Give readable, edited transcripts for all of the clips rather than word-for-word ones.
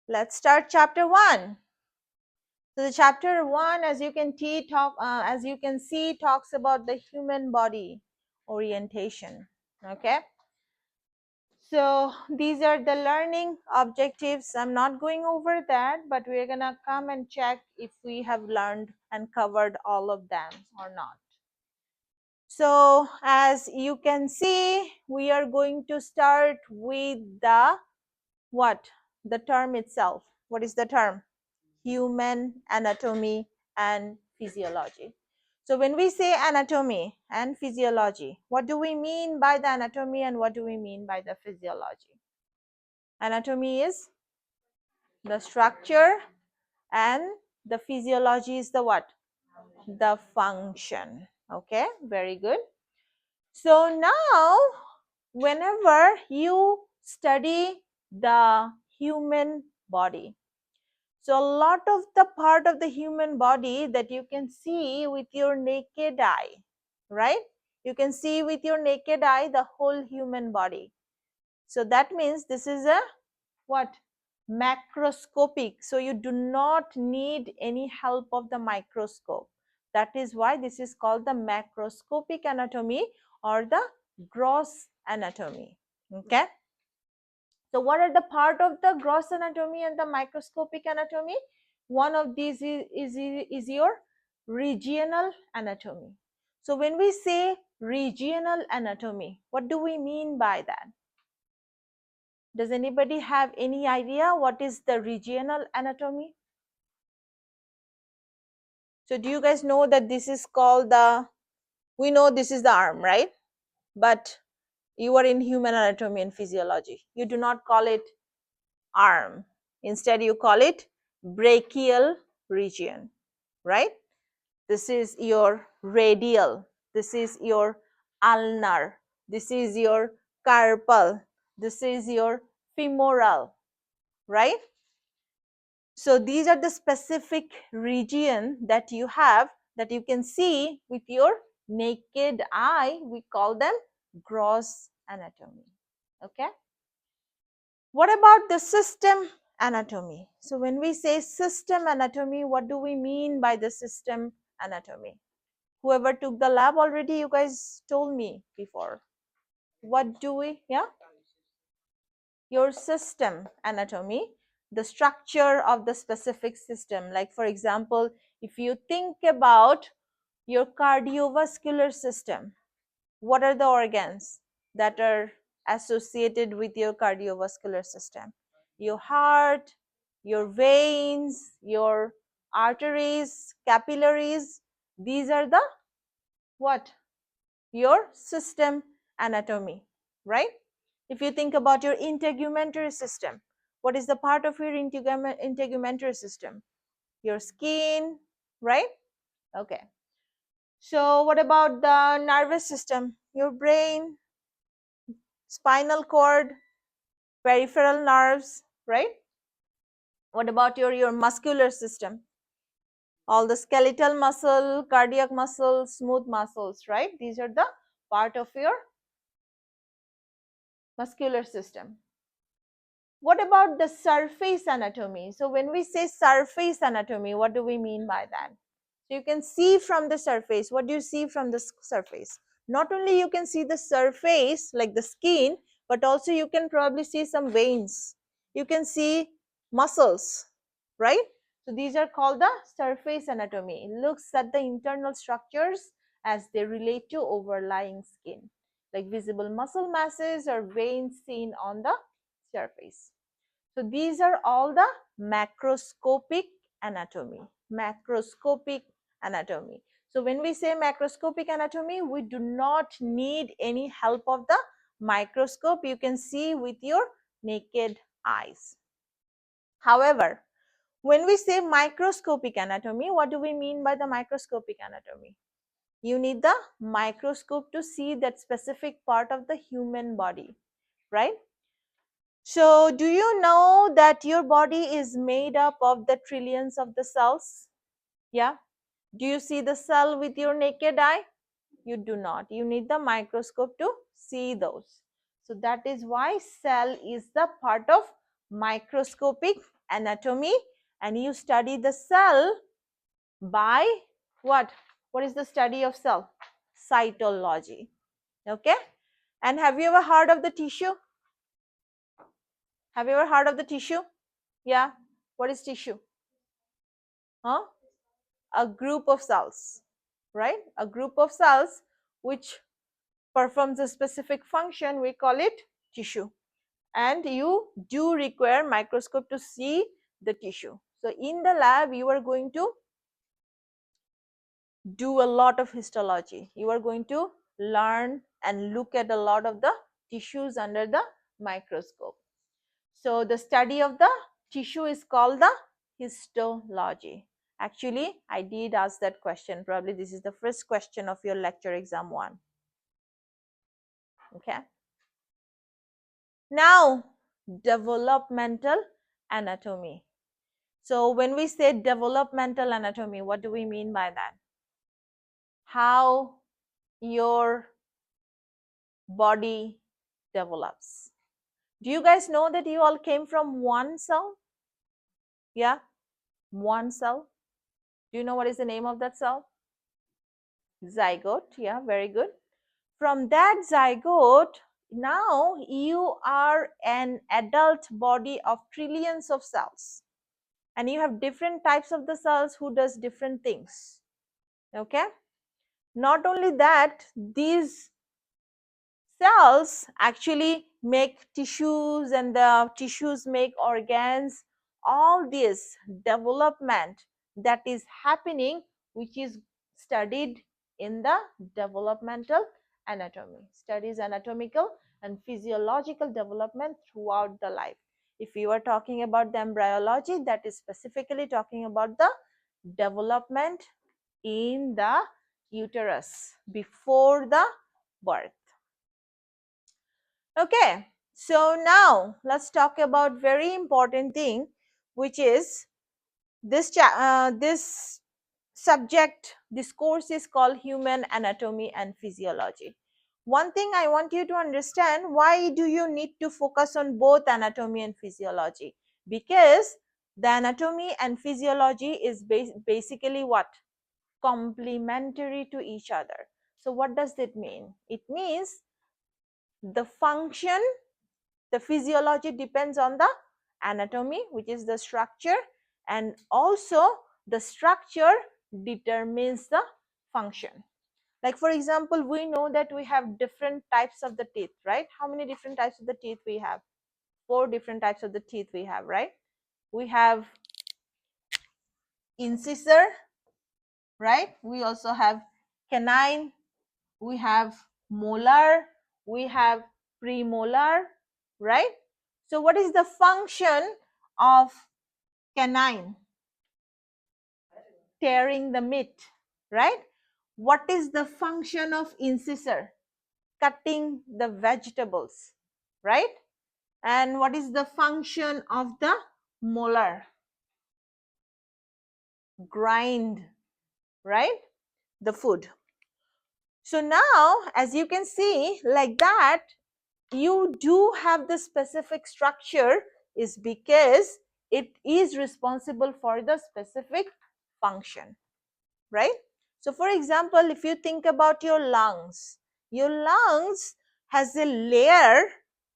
Let's start chapter 1. So the chapter 1, as you can see, talks about the human body orientation. Okay. So these are the learning objectives. I'm not going over that, but we're gonna come and check if we have learned and covered all of them or not. So as you can see, we are going to start with the what? The term itself. What is the term? Human anatomy and physiology. So when we say anatomy and physiology, what do we mean by the anatomy and what do we mean by the physiology? Anatomy is the structure and the physiology is the what? The function. Okay, very good. So now whenever you study the human body, so a lot of the part of the human body that you can see with your naked eye, right? You can see with your naked eye the whole human body. So that means this is a what? Macroscopic. So you do not need any help of the microscope. That is why this is called the macroscopic anatomy or the gross anatomy. Okay. So what are the part of the gross anatomy and the microscopic anatomy? One of these is your regional anatomy. So when we say regional anatomy, what do we mean by that? Does anybody have any idea what is the regional anatomy? So do you guys know that this is called we know this is the arm, right? But you are in human anatomy and physiology. You do not call it arm. Instead, you call it brachial region, right? This is your radial. This is your ulnar. This is your carpal. This is your femoral, right? So these are the specific region that you have that you can see with your naked eye. We call them gross anatomy. Okay. What about the system anatomy? So when we say system anatomy, what do we mean by the system anatomy? Whoever took the lab already, you guys told me before. What do we, yeah? Your system anatomy, the structure of the specific system. Like for example, if you think about your cardiovascular system, what are the organs that are associated with your cardiovascular system? Your heart, your veins, your arteries, capillaries. These are the what? Your system anatomy, right? If you think about your integumentary system, what is the part of your integumentary system? Your skin, right? Okay. So what about the nervous system? Your brain, spinal cord, peripheral nerves, right? What about your muscular system? All the skeletal muscle, cardiac muscle, smooth muscles, right? These are the part of your muscular system. What about the surface anatomy? So when we say surface anatomy, what do we mean by that? So you can see from the surface. What do you see from the surface? Not only you can see the surface like the skin, but also you can probably see some veins. You can see muscles, right? So these are called the surface anatomy. It looks at the internal structures as they relate to overlying skin, like visible muscle masses or veins seen on the surface. So these are all the macroscopic anatomy. Macroscopic anatomy. So when we say macroscopic anatomy, we do not need any help of the microscope. You can see with your naked eyes. However, when we say microscopic anatomy, what do we mean by the microscopic anatomy? You need the microscope to see that specific part of the human body, right? So do you know that your body is made up of the trillions of the cells? Yeah. Do you see the cell with your naked eye? You do not. You need the microscope to see those. So that is why cell is the part of microscopic anatomy, and you study the cell by what? What is the study of cell? Cytology. Okay. And have you ever heard of the tissue? Have you ever heard of the tissue? Yeah. What is tissue? Huh? A group of cells, right? A group of cells which performs a specific function, we call it tissue. And you do require microscope to see the tissue. So in the lab, you are going to do a lot of histology. You are going to learn and look at a lot of the tissues under the microscope. So the study of the tissue is called the histology. Actually, I did ask that question. Probably this is the first question of your lecture exam 1. Okay. Now, developmental anatomy. So when we say developmental anatomy, what do we mean by that? How your body develops. Do you guys know that you all came from one cell? Yeah, one cell. Do you know what is the name of that cell? Zygote. Yeah, very good. From that zygote, now you are an adult body of trillions of cells. And you have different types of the cells who does different things. Okay. Not only that, these cells actually make tissues and the tissues make organs. All this development that is happening, which is studied in the developmental anatomy, studies anatomical and physiological development throughout the life. If you are talking about the embryology, that is specifically talking about the development in the uterus before the birth. Okay, so now let's talk about very important thing, which is this subject, this course is called Human Anatomy and Physiology. One thing I want you to understand, why do you need to focus on both anatomy and physiology? Because the anatomy and physiology is basically what? Complementary to each other. So what does that mean? It means the function, the physiology depends on the anatomy, which is the structure, and also the structure determines the function. Like for example, we know that we have different types of the teeth, right? How many different types of the teeth we have? 4 different types of the teeth we have, right? We have incisor, right? We also have canine, we have molar, we have premolar, right? So what is the function of canine? Tearing the meat, right? What is the function of incisor? Cutting the vegetables, right? And what is the function of the molar? Grind, right? The food. So now, as you can see, like that, you do have the specific structure is because it is responsible for the specific function, right? So for example, if you think about your lungs has a layer,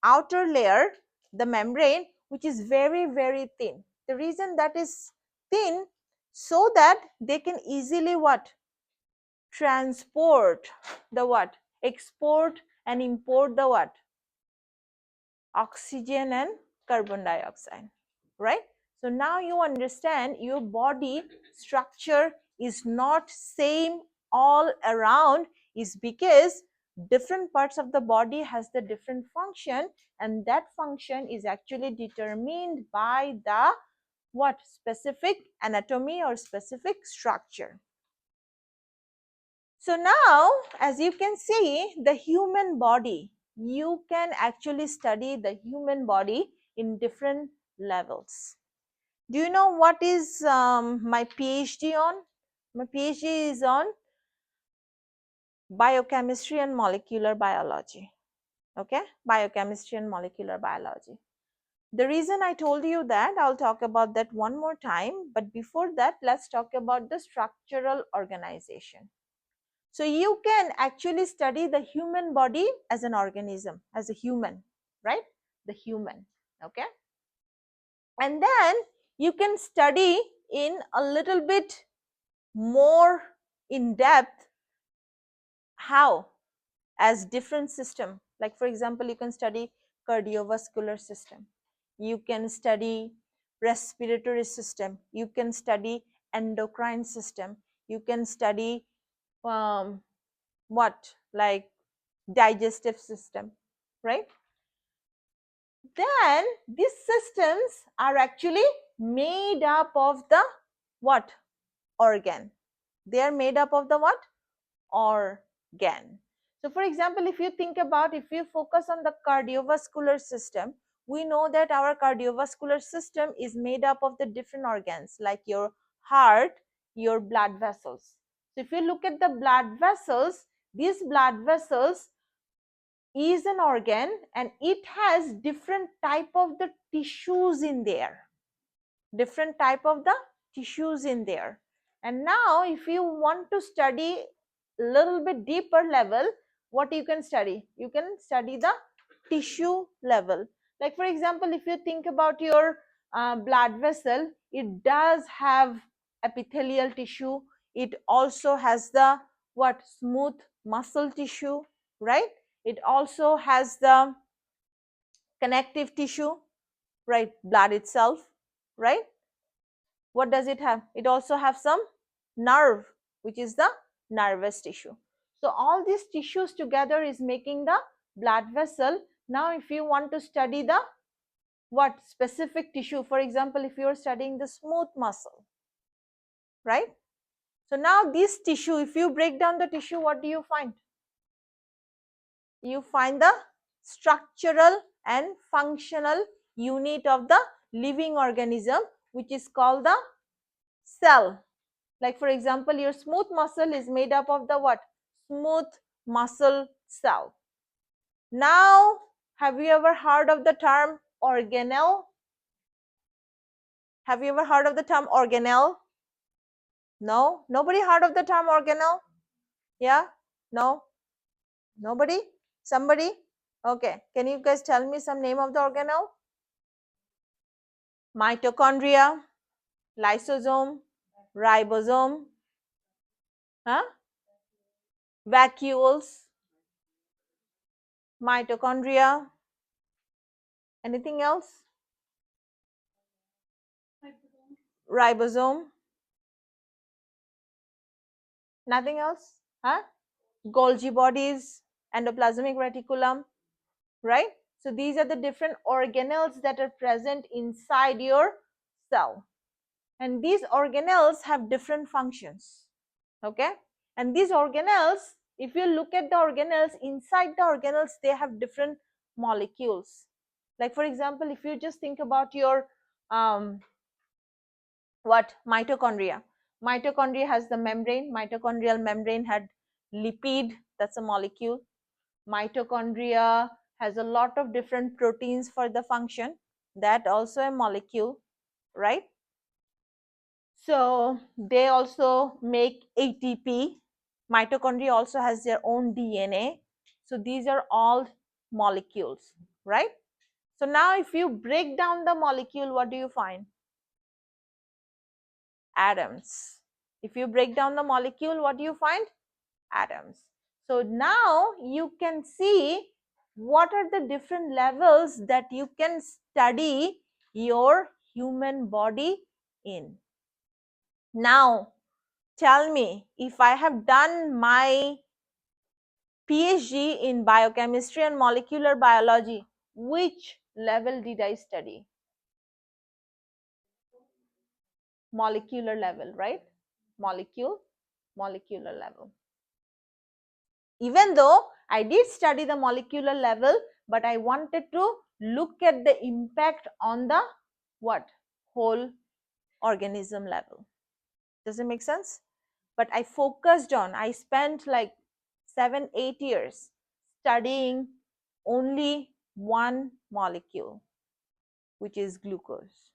outer layer, the membrane, which is very, very thin. The reason that is thin, so that they can easily what? Transport the what? Export and import the what? Oxygen and carbon dioxide, right? So now you understand your body structure is not same all around, is because different parts of the body has the different function, and that function is actually determined by the what? Specific anatomy or specific structure. So now, as you can see, the human body, you can actually study the human body in different levels. Do you know what is my PhD on? My PhD is on biochemistry and molecular biology. Okay, biochemistry and molecular biology. The reason I told you that, I'll talk about that one more time. But before that, let's talk about the structural organization. So you can actually study the human body as an organism, as a human, right? The human, okay? And then you can study in a little bit more in depth how as different system. Like for example, you can study cardiovascular system, you can study respiratory system, you can study endocrine system, you can study what, like digestive system, right? Then these systems are actually made up of the what? Organ. They are made up of the what? Organ. So for example, if you think about, if you focus on the cardiovascular system, we know that our cardiovascular system is made up of the different organs like your heart, your blood vessels. So if you look at the blood vessels, these blood vessels is an organ and it has different type of the tissues in there, different type of the tissues in there. And now if you want to study a little bit deeper level, what you can study, you can study the tissue level. Like for example, if you think about your blood vessel, it does have epithelial tissue, it also has the what, smooth muscle tissue, right? It also has the connective tissue, right? Blood itself, right? What does it have? It also have some nerve, which is the nervous tissue. So all these tissues together is making the blood vessel. Now if you want to study the what specific tissue, for example, if you are studying the smooth muscle, right? So now this tissue, if you break down the tissue, what do you find? You find the structural and functional unit of the living organism, which is called the cell. Like for example, your smooth muscle is made up of the what? Smooth muscle cell. Now, have you ever heard of the term organelle? Have you ever heard of the term organelle? No? Nobody heard of the term organelle? Yeah? No? Nobody? Somebody? Okay. Can you guys tell me some name of the organelle? Mitochondria, lysosome, ribosome, huh? Vacuoles, mitochondria. Anything else? Ribosome. Nothing else? Huh? Golgi bodies, endoplasmic reticulum, right? So these are the different organelles that are present inside your cell. And these organelles have different functions, okay? And these organelles, if you look at the organelles, inside the organelles, they have different molecules. Like for example, if you just think about your what, mitochondria. Mitochondria has the membrane. Mitochondrial membrane had lipid, that's a molecule. Mitochondria has a lot of different proteins for the function, that also a molecule, right? So they also make ATP. Mitochondria also has their own DNA. So these are all molecules, right? So now if you break down the molecule, what do you find? Atoms. If you break down the molecule, what do you find? Atoms. So now you can see what are the different levels that you can study your human body in. Now tell me, if I have done my PhD in biochemistry and molecular biology, which level did I study? Molecular level, right? Molecular level. Even though I did study the molecular level, but I wanted to look at the impact on the what? Whole organism level. Does it make sense? But I focused on, I spent like 7-8 years studying only one molecule. which is glucose.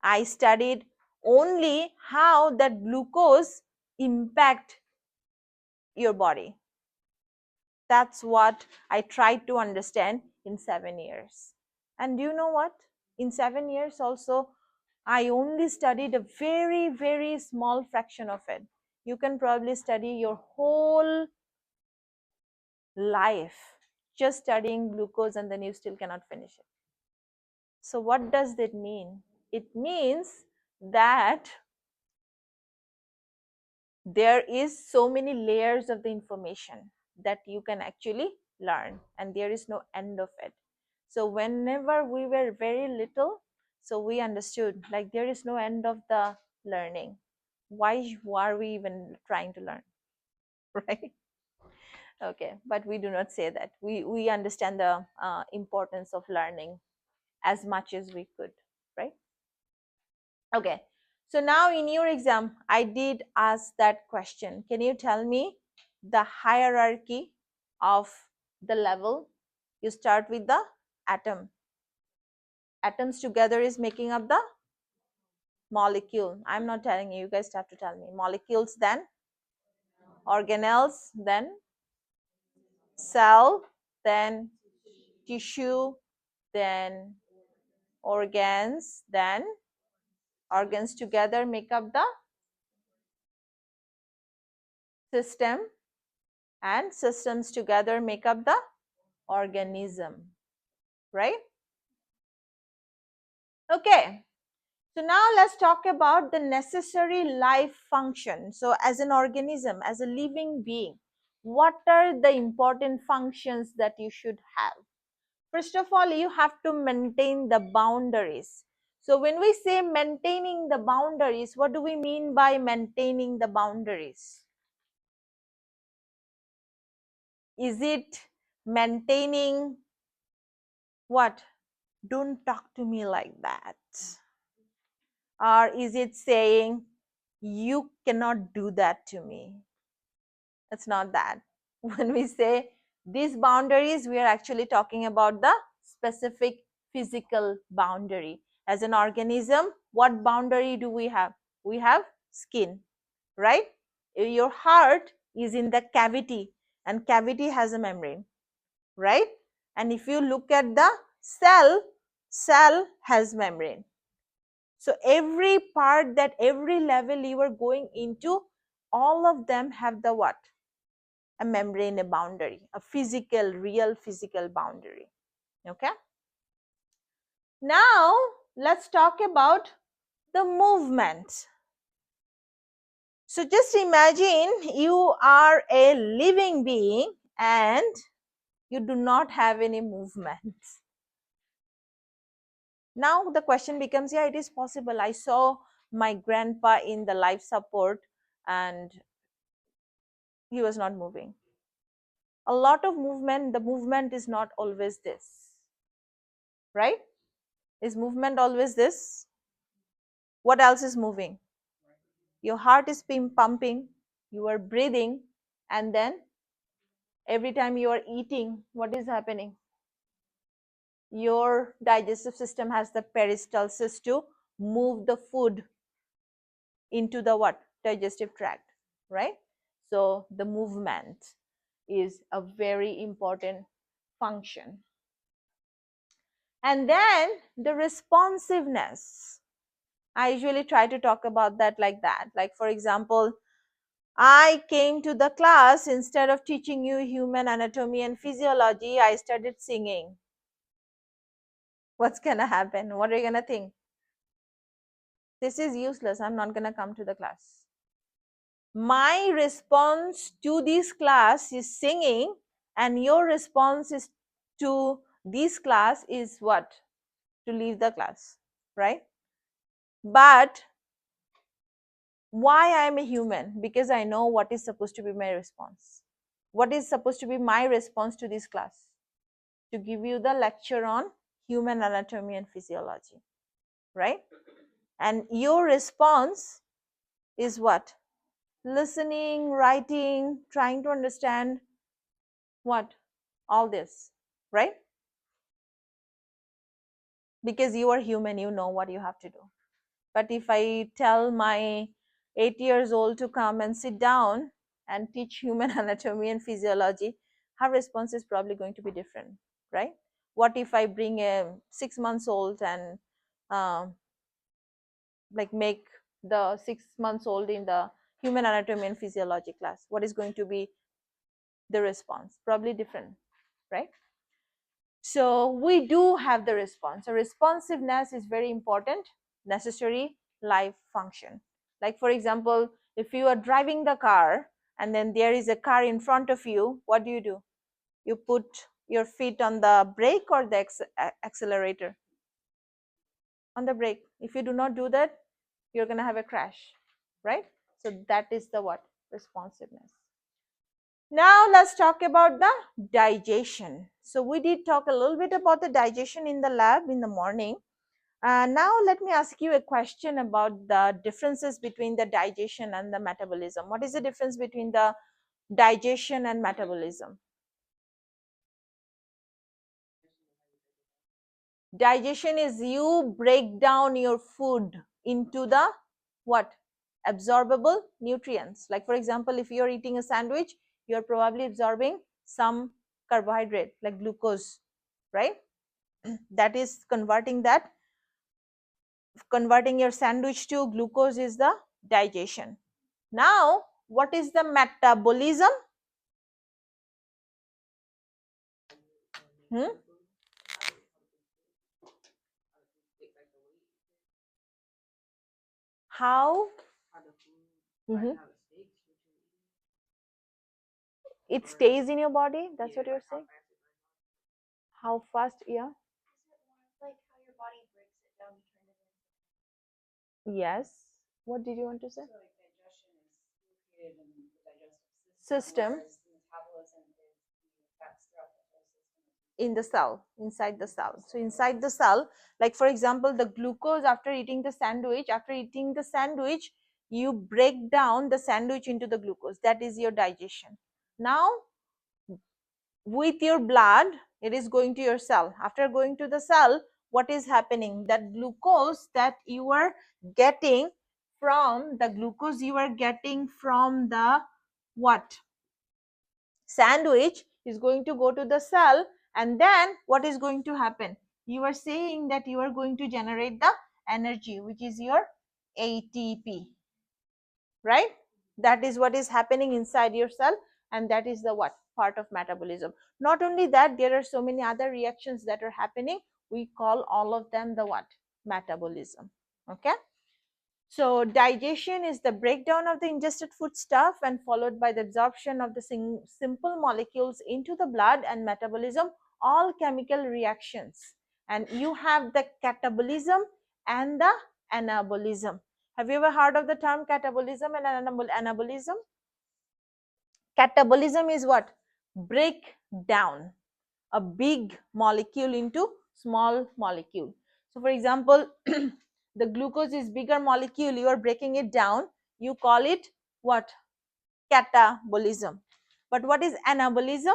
I studied only how that glucose impact your body. That's what I tried to understand in 7 years. And do you know what? In 7 years also, I only studied a very, very small fraction of it. You can probably study your whole life just studying glucose and then you still cannot finish it. So what does that mean? It means that there is so many layers of the information that you can actually learn, and there is no end of it. So whenever we were very little, so we understood like there is no end of the learning. Why are we even trying to learn? Right? Okay, but we do not say that. We understand the importance of learning as much as we could, right? Okay, so now in your exam, I did ask that question. Can you tell me the hierarchy of the level? You start with the atom. Atoms together is making up the molecule. I'm not telling you, you guys have to tell me. Molecules, then organelles, then cell, then tissue, then organs, then organs together make up the system, and systems together make up the organism, right? Okay, so now let's talk about the necessary life function. So as an organism, as a living being, what are the important functions that you should have? First of all, you have to maintain the boundaries. So when we say maintaining the boundaries, what do we mean by maintaining the boundaries? Is it maintaining what? Don't talk to me like that. Or is it saying, you cannot do that to me? It's not that. When we say these boundaries, we are actually talking about the specific physical boundary. As an organism, what boundary do we have? We have skin, right? Your heart is in the cavity, and cavity has a membrane, right? And if you look at the cell, cell has membrane. So every part, that every level you are going into, all of them have the what? A membrane, a boundary, a physical, real physical boundary. Okay. Now let's talk about the movement. So just imagine you are a living being and you do not have any movement. Now the question becomes, yeah, it is possible. I saw my grandpa in the life support and he was not moving. A lot of movement, the movement is not always this, right? Is movement always this? What else is moving? Your heart is pumping, you are breathing, and then every time you are eating, what is happening? Your digestive system has the peristalsis to move the food into the what? Digestive tract, right? So the movement is a very important function. And then the responsiveness. I usually try to talk about that like that. Like, for example, I came to the class, instead of teaching you human anatomy and physiology, I started singing. What's gonna happen? What are you gonna think? This is useless. I'm not gonna come to the class. My response to this class is singing, and your response is to this class is what? To leave the class, right? But why I am a human? Because I know what is supposed to be my response. What is supposed to be my response to this class? To give you the lecture on human anatomy and physiology, right? And your response is what? Listening, writing, trying to understand what? All this, right? because you are human, you know what you have to do. But if I tell my 8 years old to come and sit down and teach human anatomy and physiology, her response is probably going to be different, right? What if I bring a 6 months old and um, like make the 6 months old in the human anatomy and physiology class? What is going to be the response? Probably different, right? So we do have the response. So responsiveness is very important, necessary life function. Like for example, if you are driving the car and then there is a car in front of you, what do? You put your feet on the brake or the accelerator? On the brake. If you do not do that, you're going to have a crash, right? So that is the what? Responsiveness. Now let's talk about the digestion. So we did talk a little bit about the digestion in the lab in the morning. Now let me ask you a question about the differences between the digestion and the metabolism. What is the difference between the digestion and metabolism? Digestion is you break down your food into the what? Absorbable nutrients. Like for example, if you're eating a sandwich, you're probably absorbing some carbohydrate like glucose, right? That is converting your sandwich to glucose is the digestion. Now what is the metabolism? Hmm? How? Mhm. It stays in your body, that's what you're saying? How fast? Yeah. Yes. What did you want to say? System in the cell, inside the cell. So inside the cell, like for example, the glucose after eating the sandwich, you break down the sandwich into the glucose. That is your digestion. Now with your blood, it is going to your cell. After going to the cell, what is happening? That glucose that you are getting from the what? Sandwich is going to go to the cell, and then what is going to happen? You are saying that you are going to generate the energy, which is your ATP, right? That is what is happening inside your cell, and that is the what? Part of metabolism. Not only that, there are so many other reactions that are happening. We call all of them the what? Metabolism. Okay. So digestion is the breakdown of the ingested foodstuff and followed by the absorption of the simple molecules into the blood, and metabolism, all chemical reactions. And you have the catabolism and the anabolism. Have you ever heard of the term catabolism and anabolism? Catabolism is what? Break down a big molecule into small molecule. So for example, the glucose is bigger molecule, you are breaking it down, you call it what? Catabolism. But what is anabolism?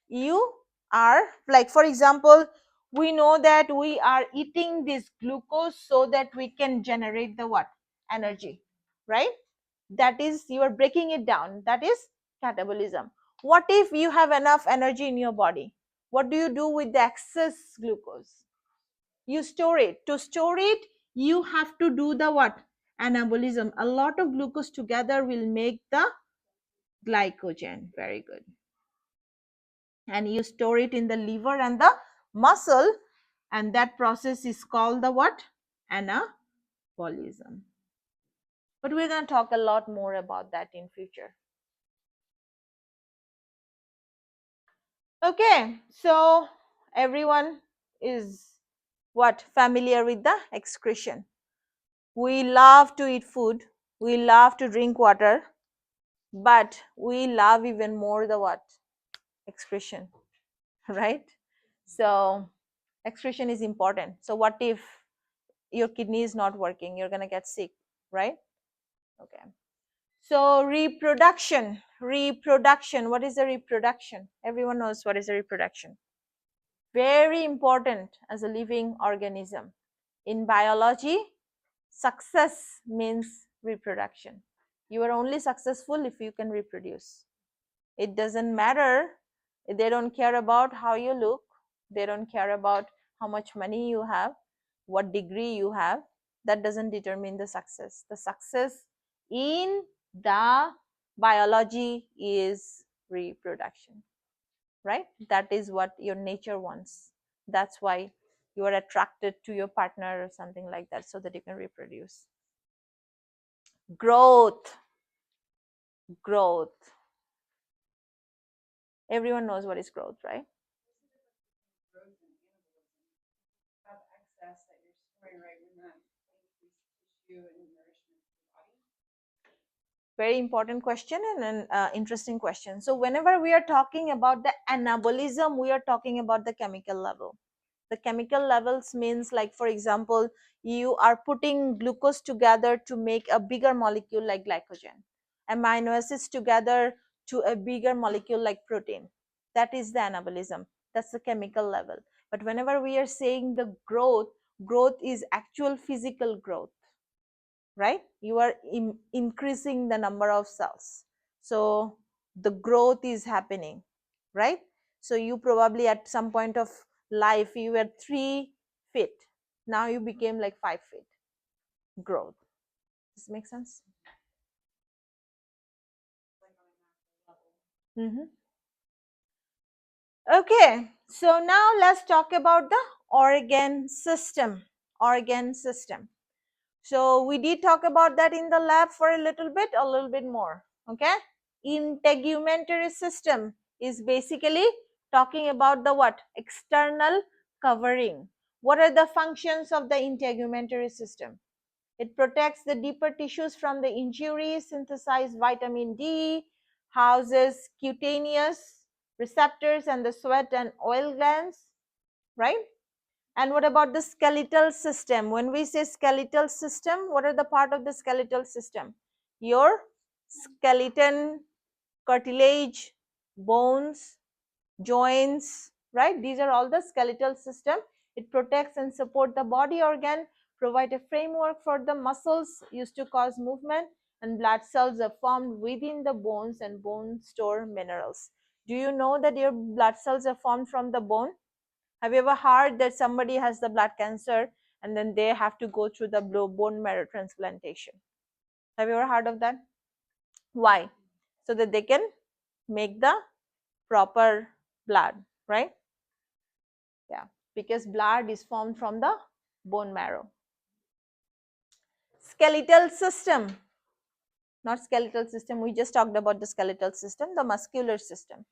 You are, like for example, we know that we are eating this glucose so that we can generate the what? Energy, right? That is, you are breaking it down, that is catabolism. What if you have enough energy in your body? What do you do with the excess glucose? You store it. To store it, you have to do the what? Anabolism. A lot of glucose together will make the glycogen. Very good. And you store it in the liver and the muscle, and that process is called the what? Anabolism. But we're going to talk a lot more about that in future. Okay, so everyone is what? Familiar with the excretion. We love to eat food, we love to drink water, but we love even more the what? Excretion, right? So excretion is important. So what if your kidney is not working? You're gonna get sick, right? Okay. So reproduction. What is the reproduction? Everyone knows what is the reproduction. Very important as a living organism. In biology, success means reproduction. You are only successful if you can reproduce. It doesn't matter. They don't care about how you look. They don't care about how much money you have, what degree you have. That doesn't determine the success. The success in the biology is reproduction, right? That is what your nature wants. That's why you are attracted to your partner or something like that, so that you can reproduce. Growth. Growth. Everyone knows what is growth, right? Very important question and an interesting question. So whenever we are talking about the anabolism, we are talking about the chemical level. The chemical levels means, like, for example, you are putting glucose together to make a bigger molecule like glycogen, amino acids together to a bigger molecule like protein. That is the anabolism. That's the chemical level. But whenever we are saying the growth, growth is actual physical growth, right? You are increasing the number of cells, so the growth is happening, right? So you probably at some point of life you were 3 feet, now you became like 5 feet. Growth. Does this make sense? Mm-hmm. Okay, so now let's talk about the organ system. Organ system. So we did talk about that in the lab for a little bit more. Okay. Integumentary system is basically talking about the what? External covering. What are the functions of the integumentary system? It protects the deeper tissues from the injury, synthesizes vitamin D, houses cutaneous receptors and the sweat and oil glands, right? And what about the skeletal system? When we say skeletal system, what are the part of the skeletal system? Your skeleton, cartilage, bones, joints, right? These are all the skeletal system. It protects and support the body organ, provide a framework for the muscles used to cause movement, and blood cells are formed within the bones, and bone store minerals. Do you know that your blood cells are formed from the bone? Have you ever heard that somebody has the blood cancer and then they have to go through the bone marrow transplantation? Have you ever heard of that? Why? So that they can make the proper blood, right? Yeah, because blood is formed from the bone marrow. Skeletal system, not skeletal system, we just talked about the skeletal system, the muscular system.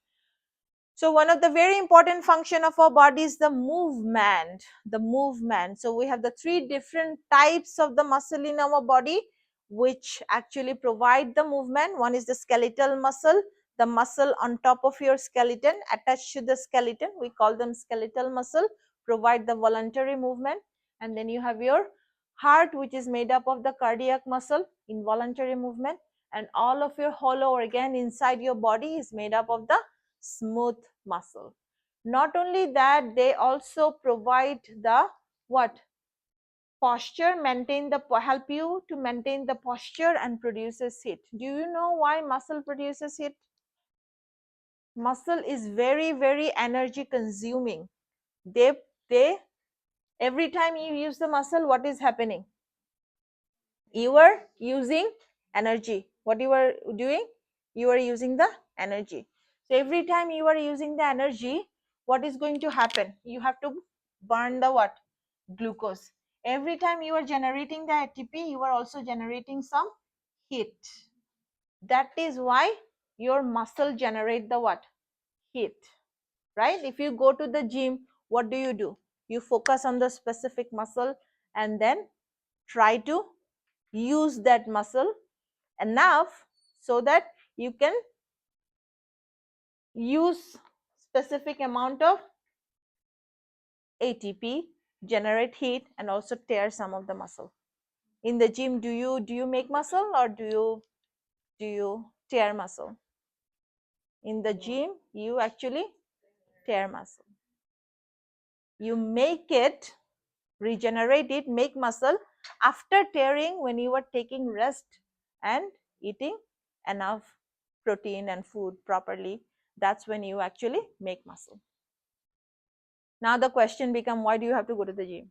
So one of the very important function of our body is the movement. The movement. So we have the 3 different types of the muscle in our body, which actually provide the movement. One is the skeletal muscle, the muscle on top of your skeleton, attached to the skeleton. We call them skeletal muscle, provide the voluntary movement. And then you have your heart, which is made up of the cardiac muscle, involuntary movement. And all of your hollow organ inside your body is made up of the smooth muscle. Not only that, they also provide the what? Posture, help you to maintain the posture and produces heat. Do you know why muscle produces heat? Muscle is very, very energy consuming. They every time you use the muscle, what is happening? You are using energy. What you are doing? You are using the energy. So every time you are using the energy, what is going to happen? You have to burn the what? Glucose. Every time you are generating the ATP, you are also generating some heat. That is why your muscle generate the what? Heat, right? If you go to the gym, what do? You focus on the specific muscle and then try to use that muscle enough so that you can use specific amount of ATP, generate heat, and also tear some of the muscle. In the gym, do you make muscle or do you tear muscle? In the gym, you actually tear muscle. You make it, regenerate it, make muscle after tearing when you are taking rest and eating enough protein and food properly. That's when you actually make muscle. Now the question becomes, why do you have to go to the gym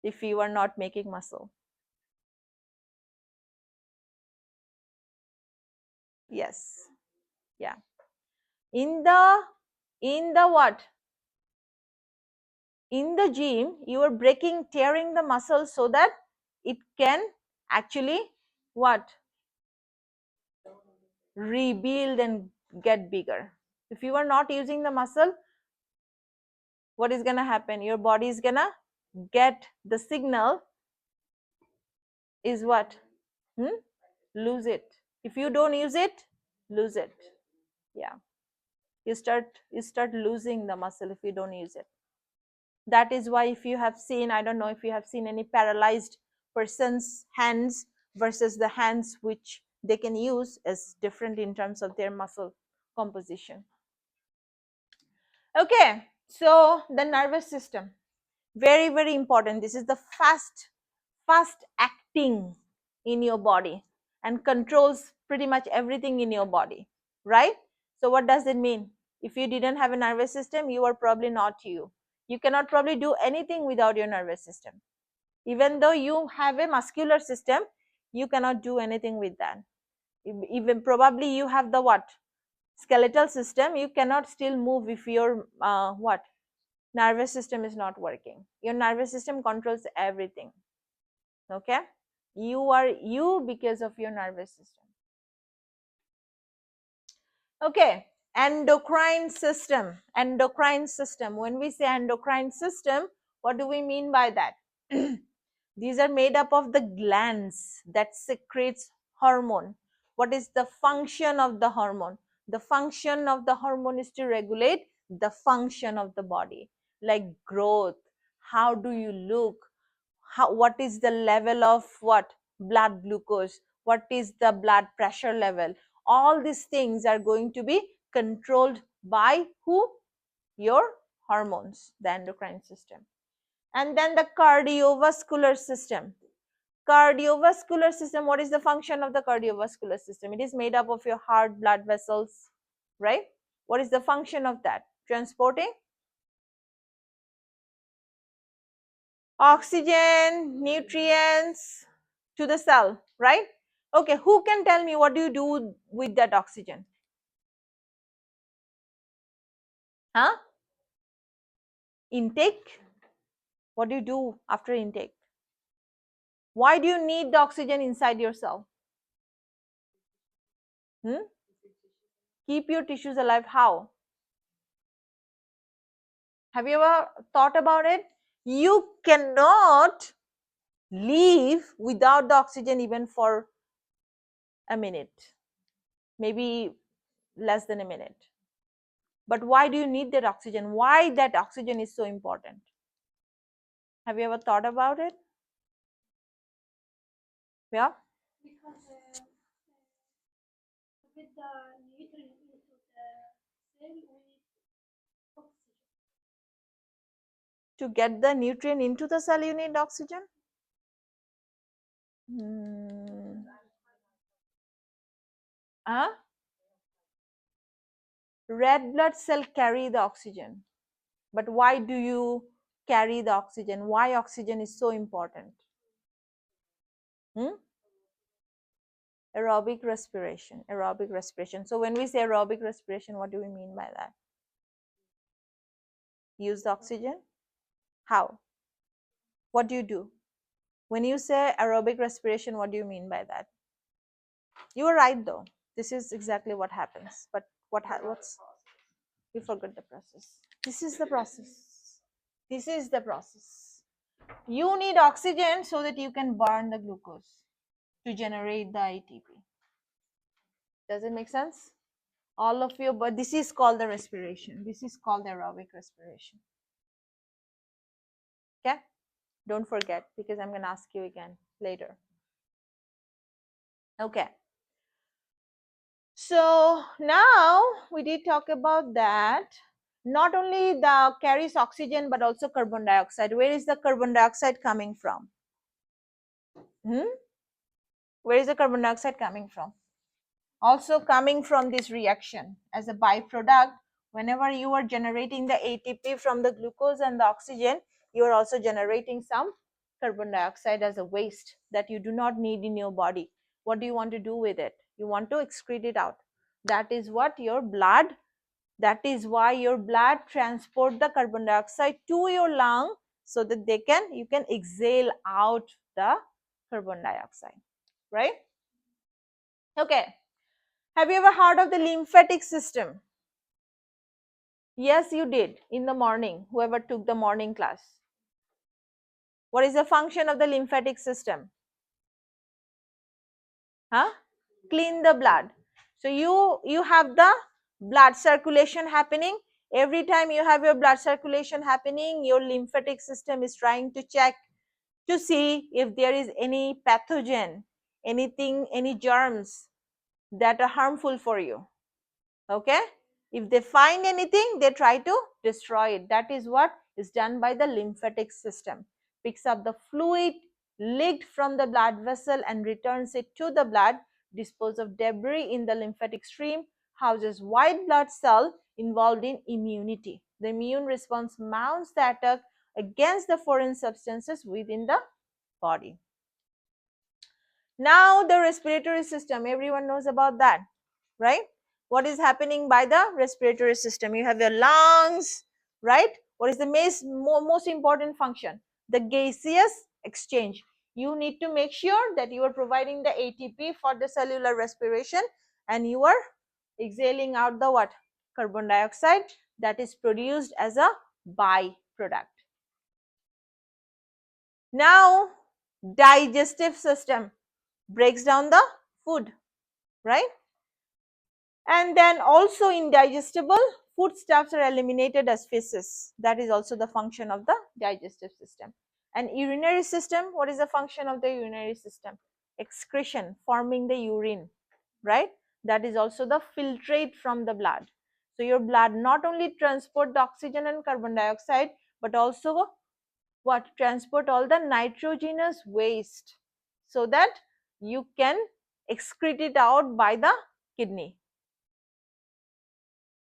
if you are not making muscle? Yes. Yeah. In the what? In the gym, you are tearing the muscle so that it can actually what? Rebuild and get bigger. If you are not using the muscle, what is gonna happen? Your body is gonna get the signal is what? Lose it. If you don't use it, lose it. Yeah. You start losing the muscle if you don't use it. That is why if you have seen, I don't know if you have seen any paralyzed person's hands versus the hands which they can use is different in terms of their muscle composition. Okay, so the nervous system, very, very important. This is the fast acting in your body and controls pretty much everything in your body, right? So what does it mean? If you didn't have a nervous system, you are probably not you. You cannot probably do anything without your nervous system. Even though you have a muscular system, you cannot do anything with that. Even probably you have the what? Skeletal system, you cannot still move if your what? Nervous system is not working. Your nervous system controls everything. Okay, you are you because of your nervous system. Okay, endocrine system. When we say endocrine system, what do we mean by that? These are made up of the glands that secretes hormone. What is the function of the hormone? The function of the hormone is to regulate the function of the body, like growth, how do you look, what is the level of what? Blood glucose, what is the blood pressure level. All these things are going to be controlled by who? Your hormones, the endocrine system. And then the cardiovascular system. Cardiovascular system, what is the function of the cardiovascular system? It is made up of your heart, blood vessels, right? What is the function of that? Transporting oxygen, nutrients to the cell, right? Okay, who can tell me what do you do with that oxygen? Huh? Intake? What do you do after intake? Why do you need the oxygen inside your cell? Keep your tissues alive. How? Have you ever thought about it? You cannot live without the oxygen even for a minute, maybe less than a minute. But why do you need that oxygen? Why that oxygen is so important? Have you ever thought about it? Yeah. To get the nutrient into the cell, you need oxygen. Huh? Red blood cell carry the oxygen. But why do you carry the oxygen? Why oxygen is so important? Aerobic respiration. Aerobic respiration. So when we say aerobic respiration, what do we mean by that? Use the oxygen. How? What do you do? When you say aerobic respiration, what do you mean by that? You are right though. This is exactly what happens. But what's you forgot the process. This is the process. This is the process. You need oxygen so that you can burn the glucose to generate the ATP. Does it make sense? All of you, but this is called the respiration. This is called the aerobic respiration. Okay? Don't forget because I'm going to ask you again later. Okay. So now we did talk about that. not only the carries oxygen but also carbon dioxide. Where is the carbon dioxide coming from? Hmm? Where is the carbon dioxide coming from? Also coming from this reaction as a byproduct. Whenever you are generating the ATP from the glucose and the oxygen, you are also generating some carbon dioxide as a waste that you do not need in your body. What do you want to do with it? You want to excrete it out. That is what your blood, that is why your blood transport the carbon dioxide to your lung, so that you can exhale out the carbon dioxide, right? Okay. Have you ever heard of the lymphatic system? Yes, you did in the morning, whoever took the morning class. What is the function of the lymphatic system? Huh? Clean the blood. So you have the blood circulation happening. Every time you have your blood circulation happening, your lymphatic system is trying to check to see if there is any pathogen, anything, any germs that are harmful for you. Okay, if they find anything, they try to destroy it. That is what is done by the lymphatic system. Picks up the fluid leaked from the blood vessel and returns it to the blood, dispose of debris in the lymphatic stream, houses white blood cell involved in immunity. The immune response mounts the attack against the foreign substances within the body. Now the respiratory system, everyone knows about that, right? What is happening by the respiratory system? You have your lungs, right? What is the most important function? The gaseous exchange. You need to make sure that you are providing the ATP for the cellular respiration, and you are exhaling out the what? Carbon dioxide that is produced as a byproduct. Now digestive system breaks down the food, right? And then also indigestible foodstuffs are eliminated as feces. That is also the function of the digestive system. And urinary system, what is the function of the urinary system? Excretion, forming the urine, right? That is also the filtrate from the blood. So your blood not only transport the oxygen and carbon dioxide, but also what? Transport all the nitrogenous waste, so that you can excrete it out by the kidney.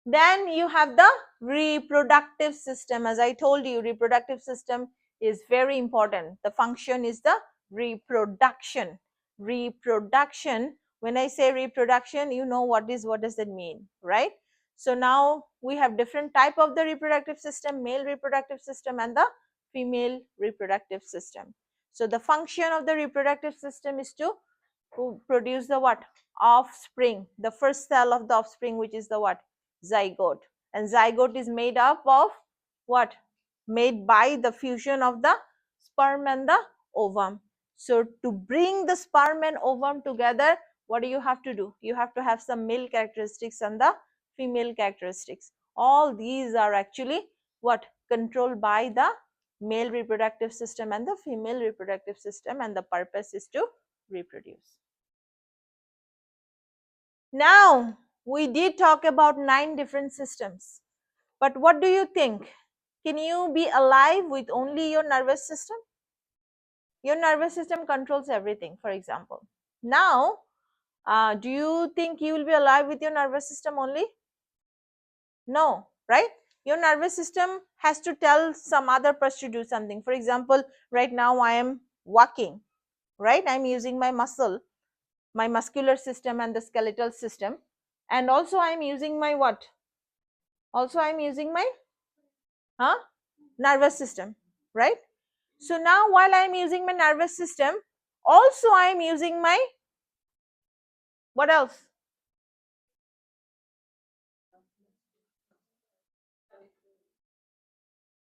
Then you have the reproductive system. As I told you, reproductive system is very important. The function is the reproduction. Reproduction, when I say reproduction, you know what does that mean, right? So now we have different type of the reproductive system, male reproductive system and the female reproductive system. So the function of the reproductive system is to produce the what? Offspring, the first cell of the offspring, which is the what? Zygote. And zygote is made up of what? Made by the fusion of the sperm and the ovum. So to bring the sperm and ovum together, what do you have to do? You have to have some male characteristics and the female characteristics. All these are actually what? Controlled by the male reproductive system and the female reproductive system, and the purpose is to reproduce. Now, we did talk about 9 different systems, but what do you think? Can you be alive with only your nervous system? Your nervous system controls everything, for example. Now, do you think you will be alive with your nervous system only? No, right? Your nervous system has to tell some other parts to do something. For example, right now I am walking, right? I'm using my muscle, my muscular system and the skeletal system, and also I'm using my what? Also I'm using my nervous system, right? So now while I'm using my nervous system, also I'm using my what else?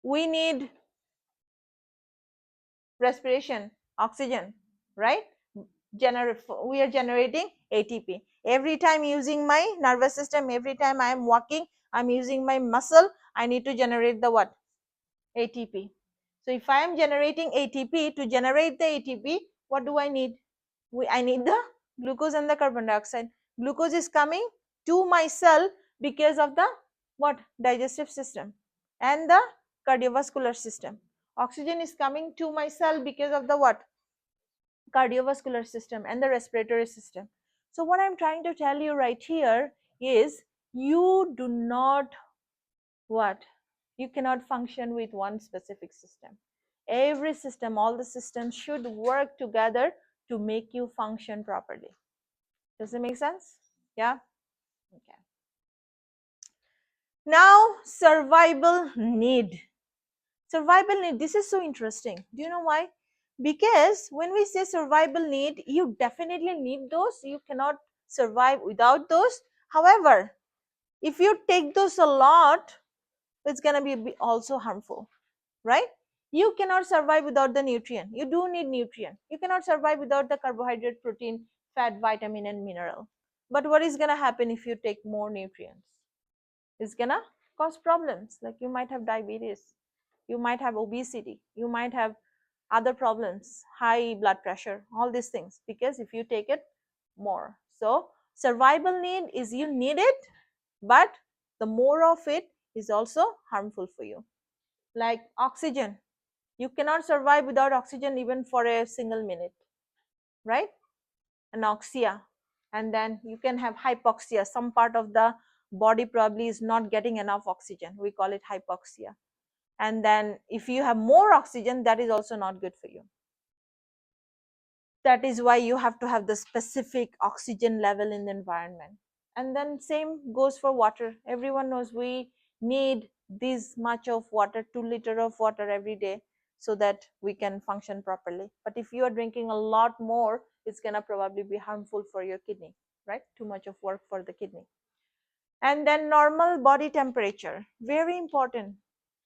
We need respiration, oxygen, right? We are generating ATP. Every time using my nervous system, every time I am walking, I'm using my muscle, I need to generate the what? ATP. So if I am generating ATP, to generate the ATP, what do I need? I need the glucose and the carbon dioxide. Glucose is coming to my cell because of the what? Digestive system and the cardiovascular system. Oxygen is coming to my cell because of the what? Cardiovascular system and the respiratory system. So what I'm trying to tell you right here is you do not what? You cannot function with one specific system. Every system, all the systems should work together to make you function properly. Does it make sense? Yeah. Okay. Now, survival need. Survival need, this is so interesting. Do you know why? Because when we say survival need, you definitely need those. You cannot survive without those. However, if you take those a lot, it's going to be also harmful, right? You cannot survive without the nutrient. You do need nutrient. You cannot survive without the carbohydrate, protein, fat, vitamin, and mineral. But what is going to happen if you take more nutrients? It's going to cause problems. Like you might have diabetes, you might have obesity, you might have other problems, high blood pressure, all these things, because if you take it more. So survival need is you need it, but the more of it is also harmful for you. Like oxygen, you cannot survive without oxygen even for a single minute, right? Anoxia, and then you can have hypoxia. Some part of the body probably is not getting enough oxygen, we call it hypoxia. And then if you have more oxygen, that is also not good for you. That is why you have to have the specific oxygen level in the environment. And then same goes for water. Everyone knows we need this much of water, 2 liters of water every day, so that we can function properly. But if you are drinking a lot more, it's going to probably be harmful for your kidney, right? Too much of work for the kidney. And then normal body temperature, very important.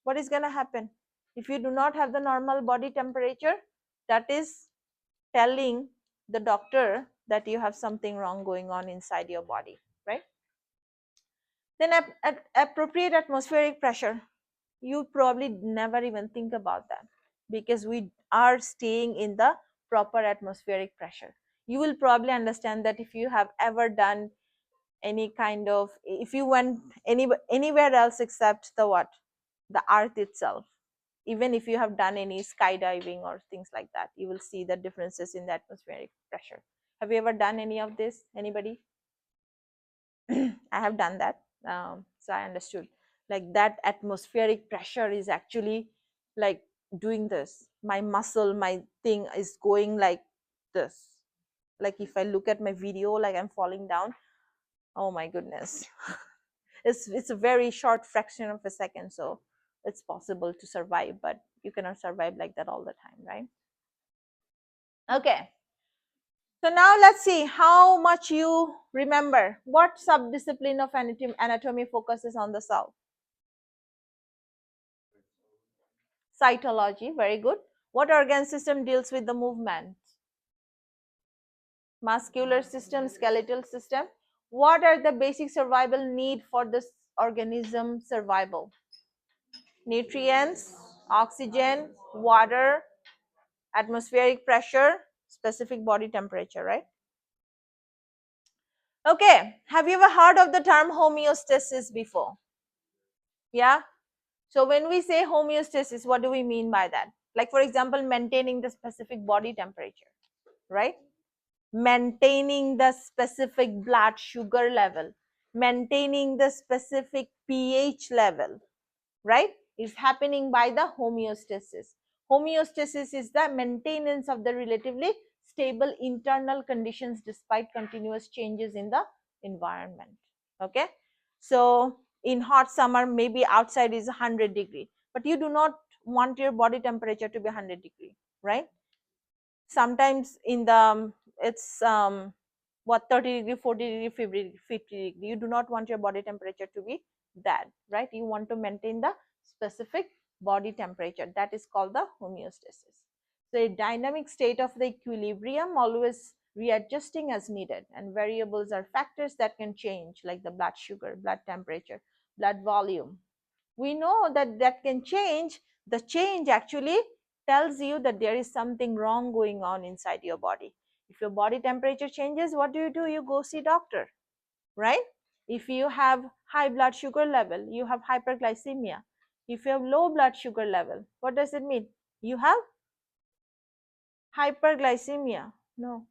What is going to happen if you do not have the normal body temperature? That is telling the doctor that you have something wrong going on inside your body, right? Then appropriate atmospheric pressure, you probably never even think about that, because we are staying in the proper atmospheric pressure. You will probably understand that if you have ever done any kind of, if you went anywhere else except the what, the earth itself, even if you have done any skydiving or things like that, you will see the differences in the atmospheric pressure. Have you ever done any of this? Anybody? I have done that. So I understood like that atmospheric pressure is actually like doing this. My muscle, my thing is going like this. Like if I look at my video, like I'm falling down. Oh my goodness. It's a very short fraction of a second, so it's possible to survive, but you cannot survive like that all the time, right? Okay. So now let's see how much you remember. What subdiscipline of anatomy focuses on the cell? Cytology, very good. What organ system deals with the movement? Muscular system, skeletal system. What are the basic survival need for this organism survival? Nutrients, oxygen, water, atmospheric pressure, specific body temperature, right? Okay, have you ever heard of the term homeostasis before? Yeah. So when we say homeostasis, what do we mean by that? Like for example, maintaining the specific body temperature, right? Maintaining the specific blood sugar level, maintaining the specific pH level, right, is happening by the homeostasis. Homeostasis is the maintenance of the relatively stable internal conditions despite continuous changes in the environment. Okay, so in hot summer, maybe outside is 100 degree, but you do not want your body temperature to be 100 degree, right? Sometimes in the it's what, 30 degree, 40 degree, 50 degree, you do not want your body temperature to be that, right? You want to maintain the specific body temperature. That is called the homeostasis. So a dynamic state of the equilibrium, always readjusting as needed, and variables are factors that can change, like the blood sugar, blood temperature, blood volume. We know that that can change. The change actually tells you that there is something wrong going on inside your body. If your body temperature changes, what do? You go see doctor, right? If you have high blood sugar level, you have hyperglycemia. If you have low blood sugar level, what does it mean? You have hyperglycemia. No,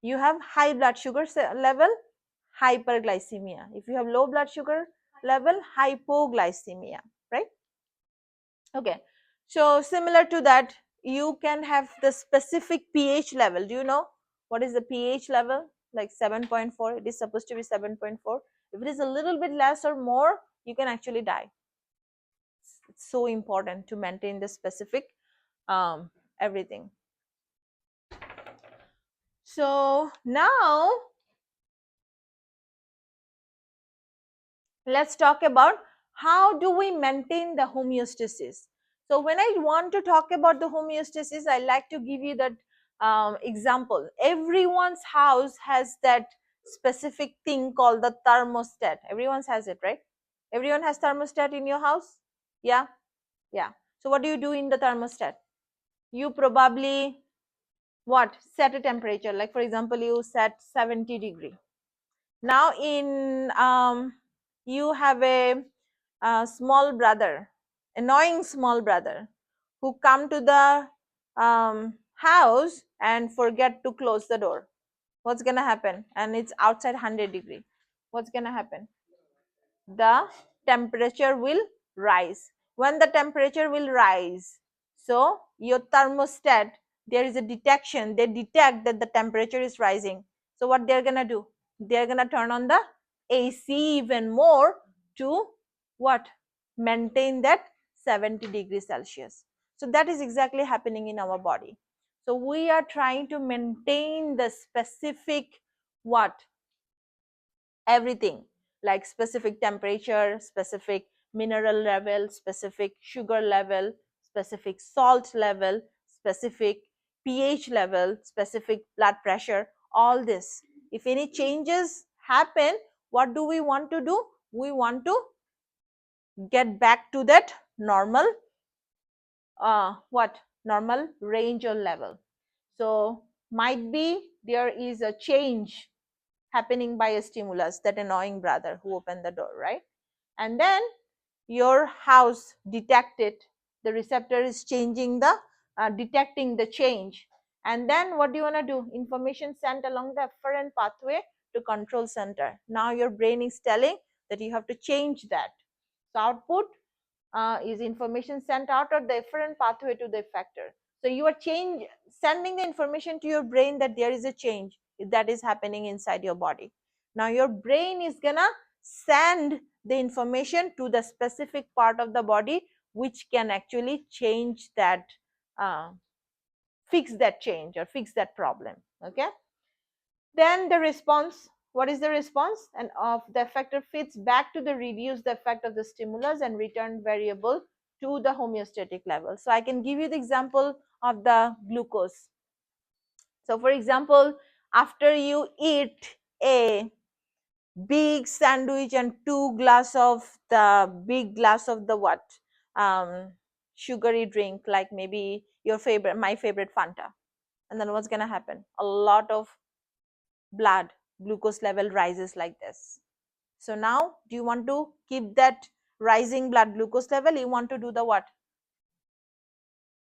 you have high blood sugar level, hyperglycemia. If you have low blood sugar level, hypoglycemia, right? Okay, so similar to that, you can have the specific pH level. Do you know what is the pH level? Like 7.4, it is supposed to be 7.4. If it is a little bit less or more, you can actually die. It's so important to maintain the specific everything. So now let's talk about how do we maintain the homeostasis. So when I want to talk about the homeostasis, I like to give you that example. Everyone's house has that specific thing called the thermostat. Everyone's has it, right? Everyone has thermostat in your house? Yeah, yeah. So what do you do in the thermostat? You probably what, set a temperature, like for example you set 70 degree. Now in you have a small brother, annoying small brother, who come to the house and forget to close the door. What's gonna happen? And it's outside 100 degree. What's gonna happen? The temperature will rise. When the temperature will rise, so your thermostat, there is a detection, they detect that the temperature is rising. So what they're gonna do? They're gonna turn on the AC even more to what? Maintain that 70 degrees Celsius. So that is exactly happening in our body. So we are trying to maintain the specific what? Everything, like specific temperature, specific mineral level, specific sugar level, specific salt level, specific pH level, specific blood pressure, all this. If any changes happen, what do we want to do? We want to get back to that normal what, normal range or level. So might be there is a change happening by a stimulus, that annoying brother who opened the door, right? And then your house detected, the receptor is changing the detecting the change. And then what do you want to do? Information sent along the afferent pathway to control center. Now your brain is telling that you have to change that. So output is information sent out of the efferent pathway to the effector. So you are sending the information to your brain that there is a change that is happening inside your body. Now your brain is gonna send the information to the specific part of the body which can actually change that, fix that change or fix that problem. Okay. Then the response, what is the response? And of the effector feeds back to the reduce the effect of the stimulus and return variable to the homeostatic level. So I can give you the example of the glucose. So for example, after you eat a big sandwich and big glass of the what, sugary drink, like maybe your favorite, my favorite Fanta, and then what's gonna happen? A lot of blood glucose level rises like this. So now do you want to keep that rising blood glucose level? You want to do the what?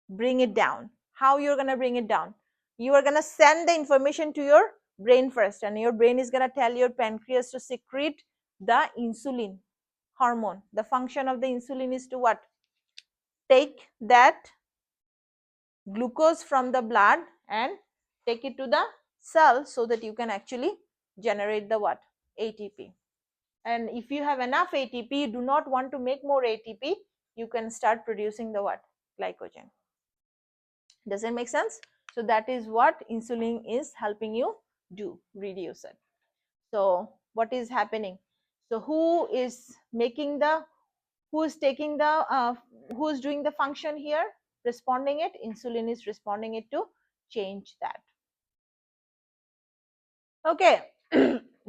Bring it down. How you're going to bring it down? You are going to send the information to your brain first, and your brain is going to tell your pancreas to secrete the insulin hormone. The function of the insulin is to what? Take that glucose from the blood and take it to the cell so that you can actually generate the what? ATP. And if you have enough ATP, you do not want to make more ATP, you can start producing the what? Glycogen. Does it make sense? So that is what insulin is helping you do, reduce it. So what is happening? So who is making the, who is taking the, who is doing the function here? Responding it, insulin is responding it to change that. Okay.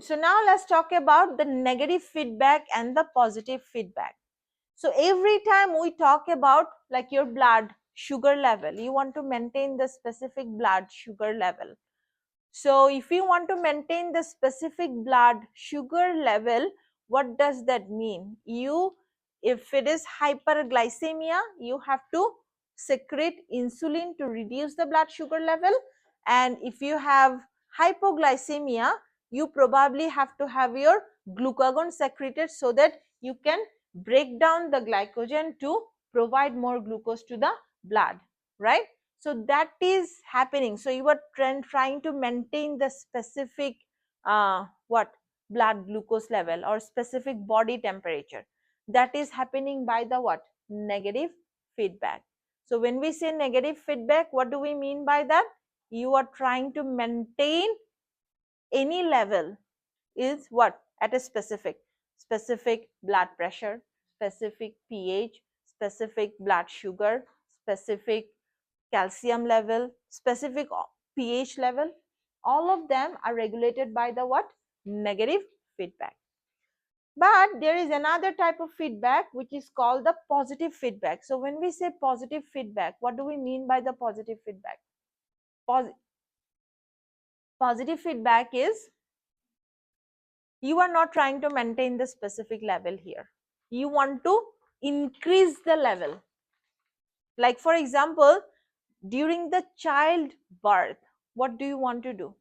So now let's talk about the negative feedback and the positive feedback. So every time we talk about like your blood sugar level, you want to maintain the specific blood sugar level. So if you want to maintain the specific blood sugar level, what does that mean? If it is hyperglycemia, you have to secrete insulin to reduce the blood sugar level. And if you have hypoglycemia, you probably have to have your glucagon secreted so that you can break down the glycogen to provide more glucose to the blood, right? So that is happening. So you are trying to maintain the specific what blood glucose level or specific body temperature. That is happening by the what? Negative feedback. So when we say negative feedback, what do we mean by that? You are trying to maintain any level is what? At a specific blood pressure, specific pH, specific blood sugar, specific calcium level, specific pH level. All of them are regulated by the what? Negative feedback. But there is another type of feedback which is called the positive feedback. So when we say positive feedback, what do we mean by the positive feedback? Positive feedback is you are not trying to maintain the specific level here. You want to increase the level. Like for example, during the childbirth, what do you want to do?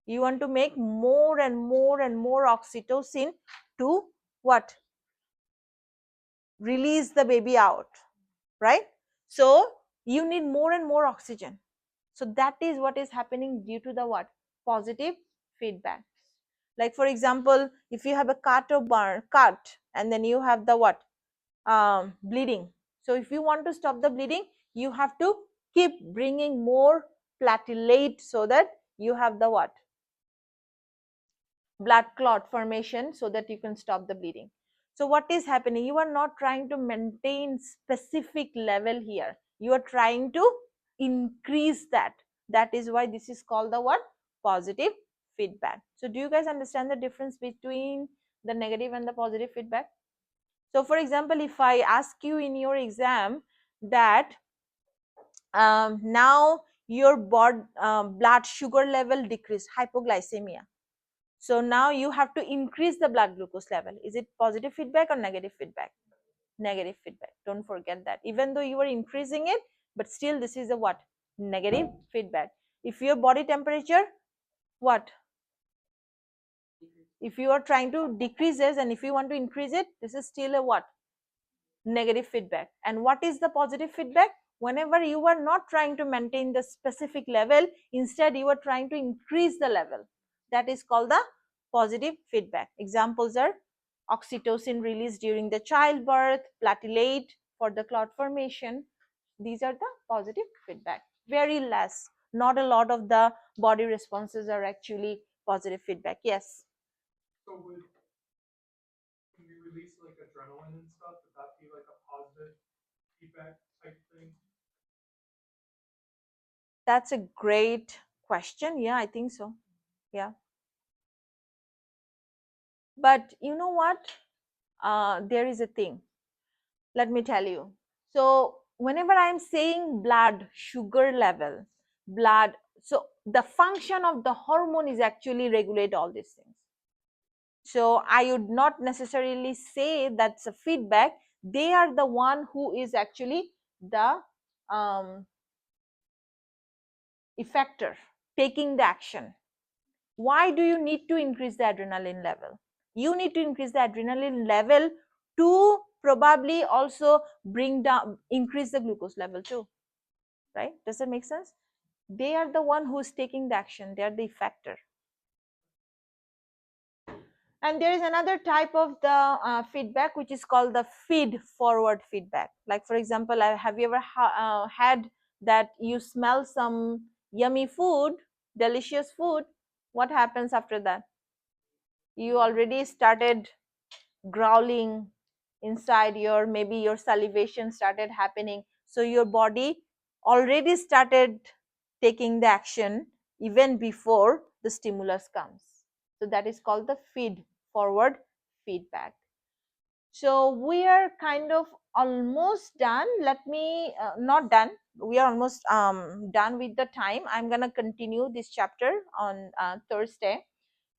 You want to make more and more and more oxytocin to what? Release the baby out, right? So you need more and more oxygen. So that is what is happening due to the what? Positive feedback. Like for example, if you have a cut and then you have the what? Bleeding. So if you want to stop the bleeding, you have to keep bringing more platelet so that you have the what? Blood clot formation so that you can stop the bleeding. So what is happening? You are not trying to maintain specific level here. You are trying to increase that. That is why this is called the what? Positive feedback. So do you guys understand the difference between the negative and the positive feedback? So for example, if I ask you in your exam that now your blood sugar level decreased, hypoglycemia. So now you have to increase the blood glucose level. Is it positive feedback or negative feedback? Negative feedback. Don't forget that. Even though you are increasing it, but still this is a what? Negative feedback. If your body temperature, what? If you are trying to decrease it and if you want to increase it, this is still a what? Negative feedback. And what is the positive feedback? Whenever you are not trying to maintain the specific level, instead you are trying to increase the level. That is called the positive feedback. Examples are oxytocin released during the childbirth, platelet for the clot formation. These are the positive feedback. Very less, not a lot of the body responses are actually positive feedback. Yes. So when you release like adrenaline and stuff, would that be like a positive feedback type thing? That's a great question. Yeah, I think so. Yeah. But you know what? There is a thing. Let me tell you. So whenever I'm saying blood sugar level, blood, so the function of the hormone is actually regulate all these things. So I would not necessarily say that's a feedback. They are the one who is actually the effector, taking the action. Why do you need to increase the adrenaline level? You need to increase the adrenaline level to probably also increase the glucose level too, right? Does that make sense? They are the one who's taking the action. They are the effector. And there is another type of the feedback which is called the feed forward feedback. Like for example, have you ever had that you smell some yummy food, delicious food? What happens after that? You already started growling inside, maybe your salivation started happening, so your body already started taking the action even before the stimulus comes. So that is called the feed forward feedback. So we are kind of almost done. Let me not done. We are almost done with the time. I'm gonna continue this chapter on Thursday.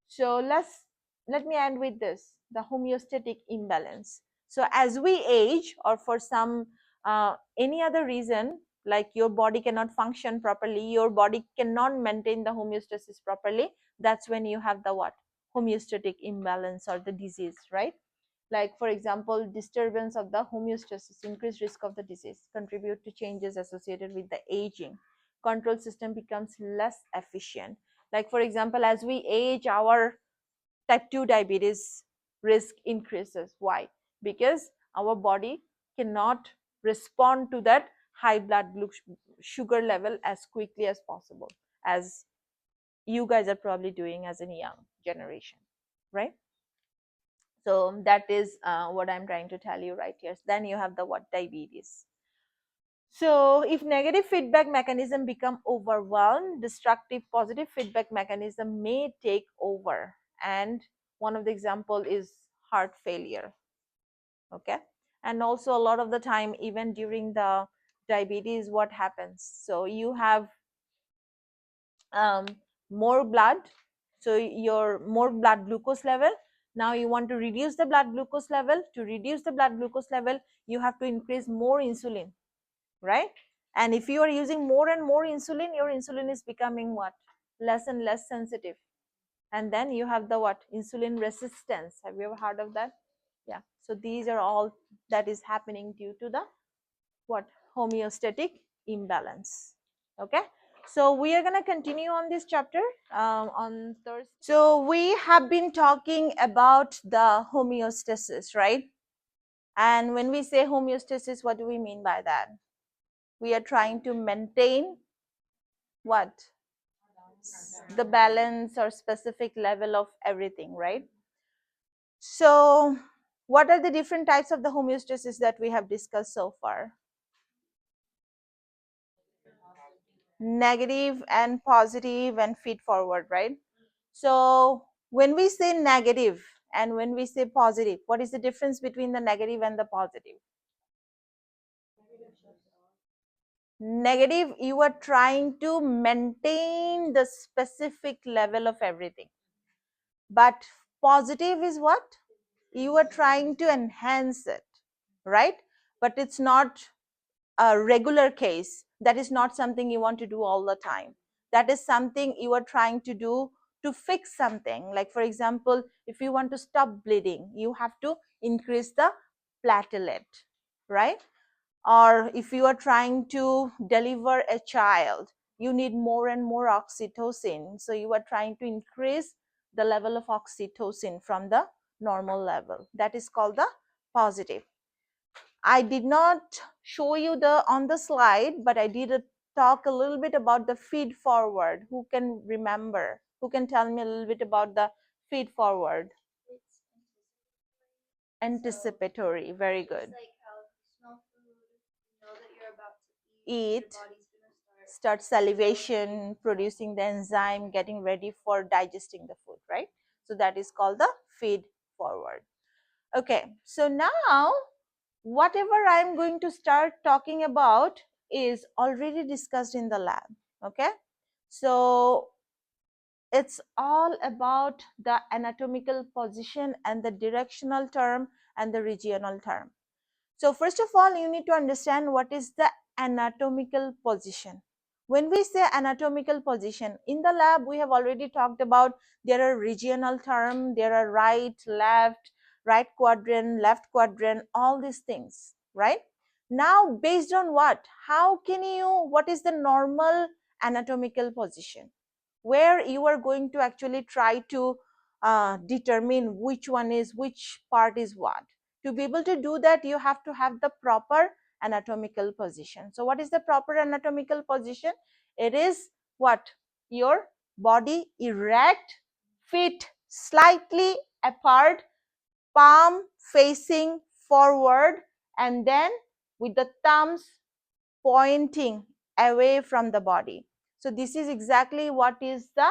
So let me end with this: the homeostatic imbalance. So as we age, or for some any other reason, like your body cannot function properly, your body cannot maintain the homeostasis properly. That's when you have the what? Homeostatic imbalance or the disease, right? Like for example, disturbance of the homeostasis, increased risk of the disease, contribute to changes associated with the aging. Control system becomes less efficient. Like for example, as we age, our type 2 diabetes risk increases. Why? Because our body cannot respond to that high blood sugar level as quickly as possible, as you guys are probably doing as a young generation, right? So that is what I'm trying to tell you right here. Then you have the what? Diabetes. So if negative feedback mechanism become overwhelmed, destructive positive feedback mechanism may take over. And one of the example is heart failure. Okay. And also a lot of the time, even during the diabetes, what happens? So you have um, more blood, so your more blood glucose level. Now you want to reduce the blood glucose level. To reduce the blood glucose level, you have to increase more insulin, right? And if you are using more and more insulin, your insulin is becoming what? Less and less sensitive. And then you have the what? Insulin resistance. Have you ever heard of that? Yeah. So these are all that is happening due to the what? Homeostatic imbalance. Okay. So we are going to continue on this chapter on Thursday. So we have been talking about the homeostasis, right? And when we say homeostasis, what do we mean by that? We are trying to maintain what? The balance or specific level of everything, right? So what are the different types of the homeostasis that we have discussed so far? Negative and positive and feed forward, right? So when we say negative and when we say positive, what is the difference between the negative and the positive? Negative, you are trying to maintain the specific level of everything. But positive is what? You are trying to enhance it, right? But it's not a regular case. That is not something you want to do all the time. That is something you are trying to do to fix something. Like for example, if you want to stop bleeding, you have to increase the platelet, right? Or if you are trying to deliver a child, you need more and more oxytocin, so you are trying to increase the level of oxytocin from the normal level. That is called the positive. I did not show you the on the slide, but I did talk a little bit about the feed forward. Who can remember? Who can tell me a little bit about the feed forward? Anticipatory. Very good. Eat, start salivation, producing the enzyme, getting ready for digesting the food, right? So that is called the feed forward. Okay, so now whatever I'm going to start talking about is already discussed in the lab. Okay, so it's all about the anatomical position and the directional term and the regional term. So first of all, you need to understand what is the anatomical position. When we say anatomical position, in the lab, we have already talked about there are regional term, there are right quadrant, left quadrant, all these things, right? Now, based on what? How can you, what is the normal anatomical position? Where you are going to actually try to determine which one is, which part is what. To be able to do that, you have to have the proper anatomical position. So what is the proper anatomical position? It is what? Your body erect, feet slightly apart, palm facing forward, and then with the thumbs pointing away from the body. So this is exactly what is the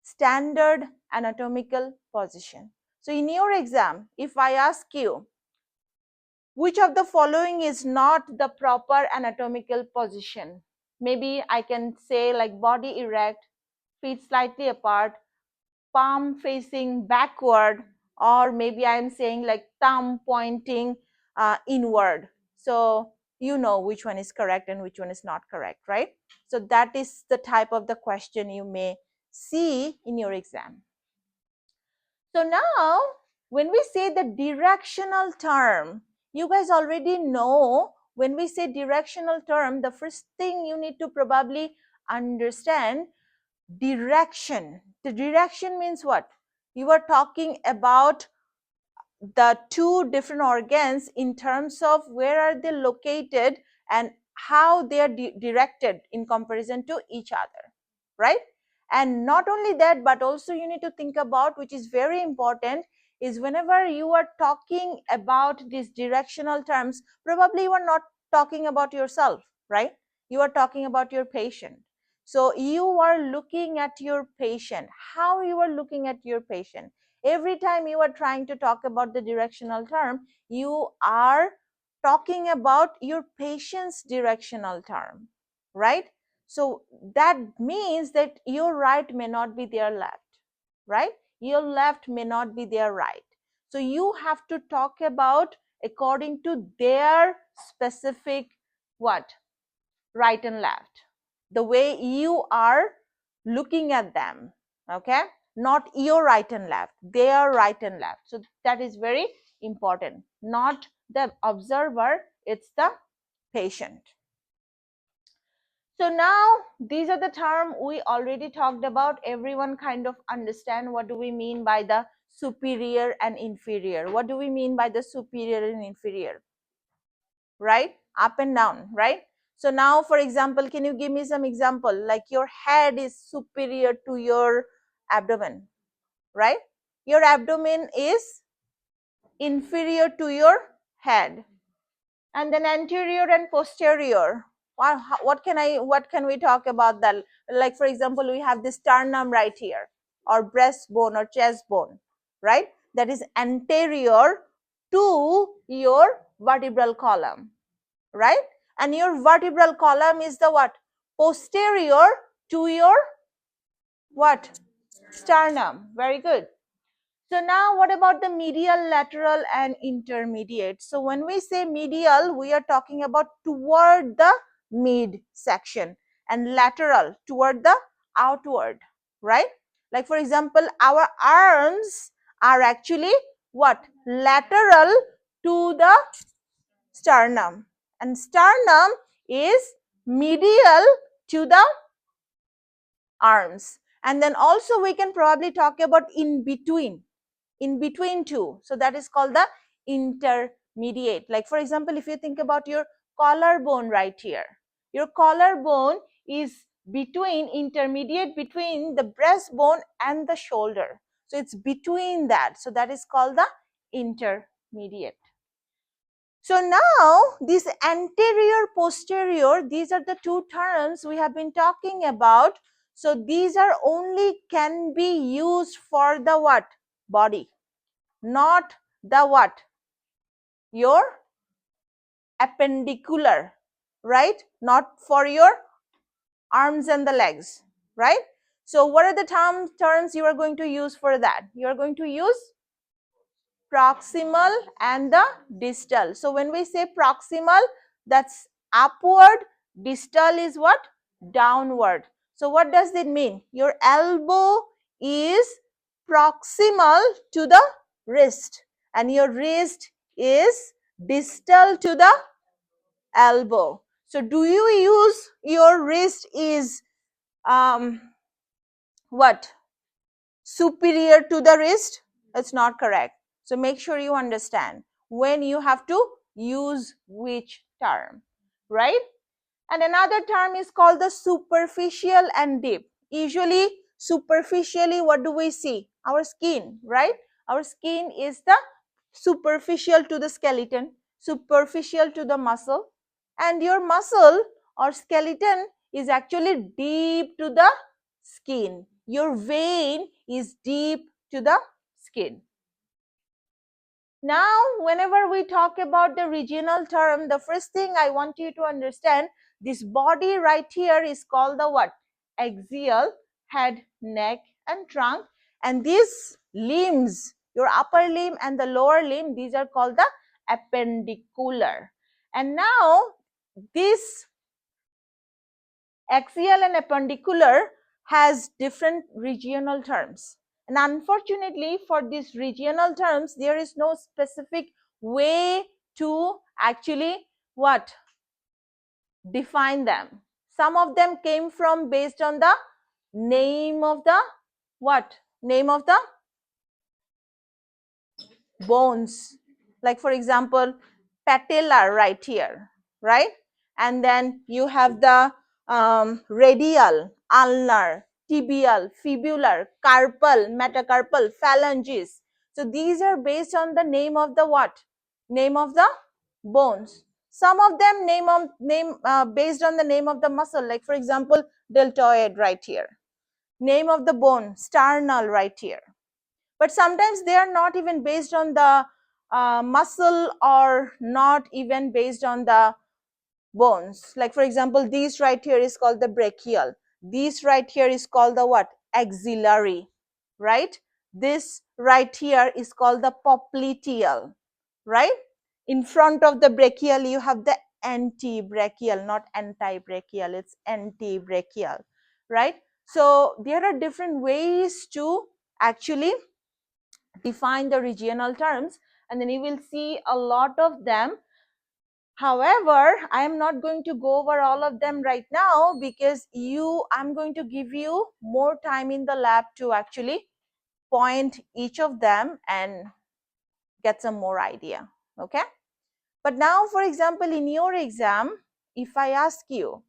standard anatomical position. So in your exam, if I ask you, Which of the following is not the proper anatomical position? Maybe I can say like body erect, feet slightly apart, palm facing backward, or maybe I'm saying like thumb pointing inward. So you know which one is correct and which one is not correct, right? So that is the type of the question you may see in your exam. So now when we say the directional term, you guys already know when we say directional term, the first thing you need to probably understand direction. The direction means what? You are talking about the two different organs in terms of where are they located and how they are directed in comparison to each other, right? And not only that, but also you need to think about, which is very important, is whenever you are talking about these directional terms, probably you are not talking about yourself, right? You are talking about your patient. So you are looking at your patient, how you are looking at your patient. Every time you are trying to talk about the directional term, you are talking about your patient's directional term, right? So that means that your right may not be their left, right? Your left may not be their right. So you have to talk about according to their specific what? Right and left. The way you are looking at them, okay? Not your right and left, their right and left. So that is very important. Not the observer, it's the patient. So now these are the terms we already talked about. Everyone kind of understand what do we mean by the superior and inferior. What do we mean by the superior and inferior? Right? Up and down, right? So now, for example, can you give me some example? Like your head is superior to your abdomen, right? Your abdomen is inferior to your head. And then anterior and posterior. What can we talk about that? Like for example, we have this sternum right here, or breastbone or chest bone, right? That is anterior to your vertebral column, right? And your vertebral column is the what? Posterior to your what? Sternum. Very good. So now what about the medial, lateral and intermediate? So when we say medial, we are talking about toward the mid section, and lateral toward the outward, right? Like for example, our arms are actually what? Lateral to the sternum, and sternum is medial to the arms. And then also we can probably talk about in between two. So that is called the intermediate. Like for example, if you think about your collarbone right here, your collarbone is intermediate between the breastbone and the shoulder. So it's between that. So that is called the intermediate. So now this anterior, posterior, these are the two terms we have been talking about. So these are only can be used for the what? Body, not the what? Your appendicular, right? Not for your arms and the legs, right? So what are the terms you are going to use for that? You are going to use proximal and the distal. So when we say proximal, that's upward, distal is what? Downward. So what does it mean? Your elbow is proximal to the wrist, and your wrist is distal to the elbow. So do you use your wrist is what? Superior to the wrist? It's not correct. So make sure you understand when you have to use which term, right? And another term is called the superficial and deep. Usually superficially, what do we see? Our skin, right? Our skin is the superficial to the skeleton, superficial to the muscle, and your muscle or skeleton is actually deep to the skin. Your vein is deep to the skin. Now, whenever we talk about the regional term, the first thing I want you to understand, this body right here is called the what? Axial, head, neck, and trunk. And these limbs, your upper limb and the lower limb, these are called the appendicular. And now, this axial and appendicular has different regional terms. And unfortunately, for these regional terms, there is no specific way to actually what? Define them. Some of them came from based on the name of the what? Name of the bones. Like for example, patella right here, right? And then you have the radial, ulnar, tibial, fibular, carpal, metacarpal, phalanges. So these are based on the name of the what? Name of the bones. Some of them based on the name of the muscle. Like for example, deltoid right here. Name of the bone, sternal right here. But sometimes they are not even based on the muscle or not even based on the bones. Like for example, this right here is called the brachial. This right here is called the what? Axillary, right? This right here is called the popliteal, right? In front of the brachial, you have the antebrachial, not antibrachial, it's antebrachial, right? So there are different ways to actually define the regional terms, and then you will see a lot of them. However, I am not going to go over all of them right now because I'm going to give you more time in the lab to actually point each of them and get some more idea. Okay. But now, for example, in your exam, if I ask you,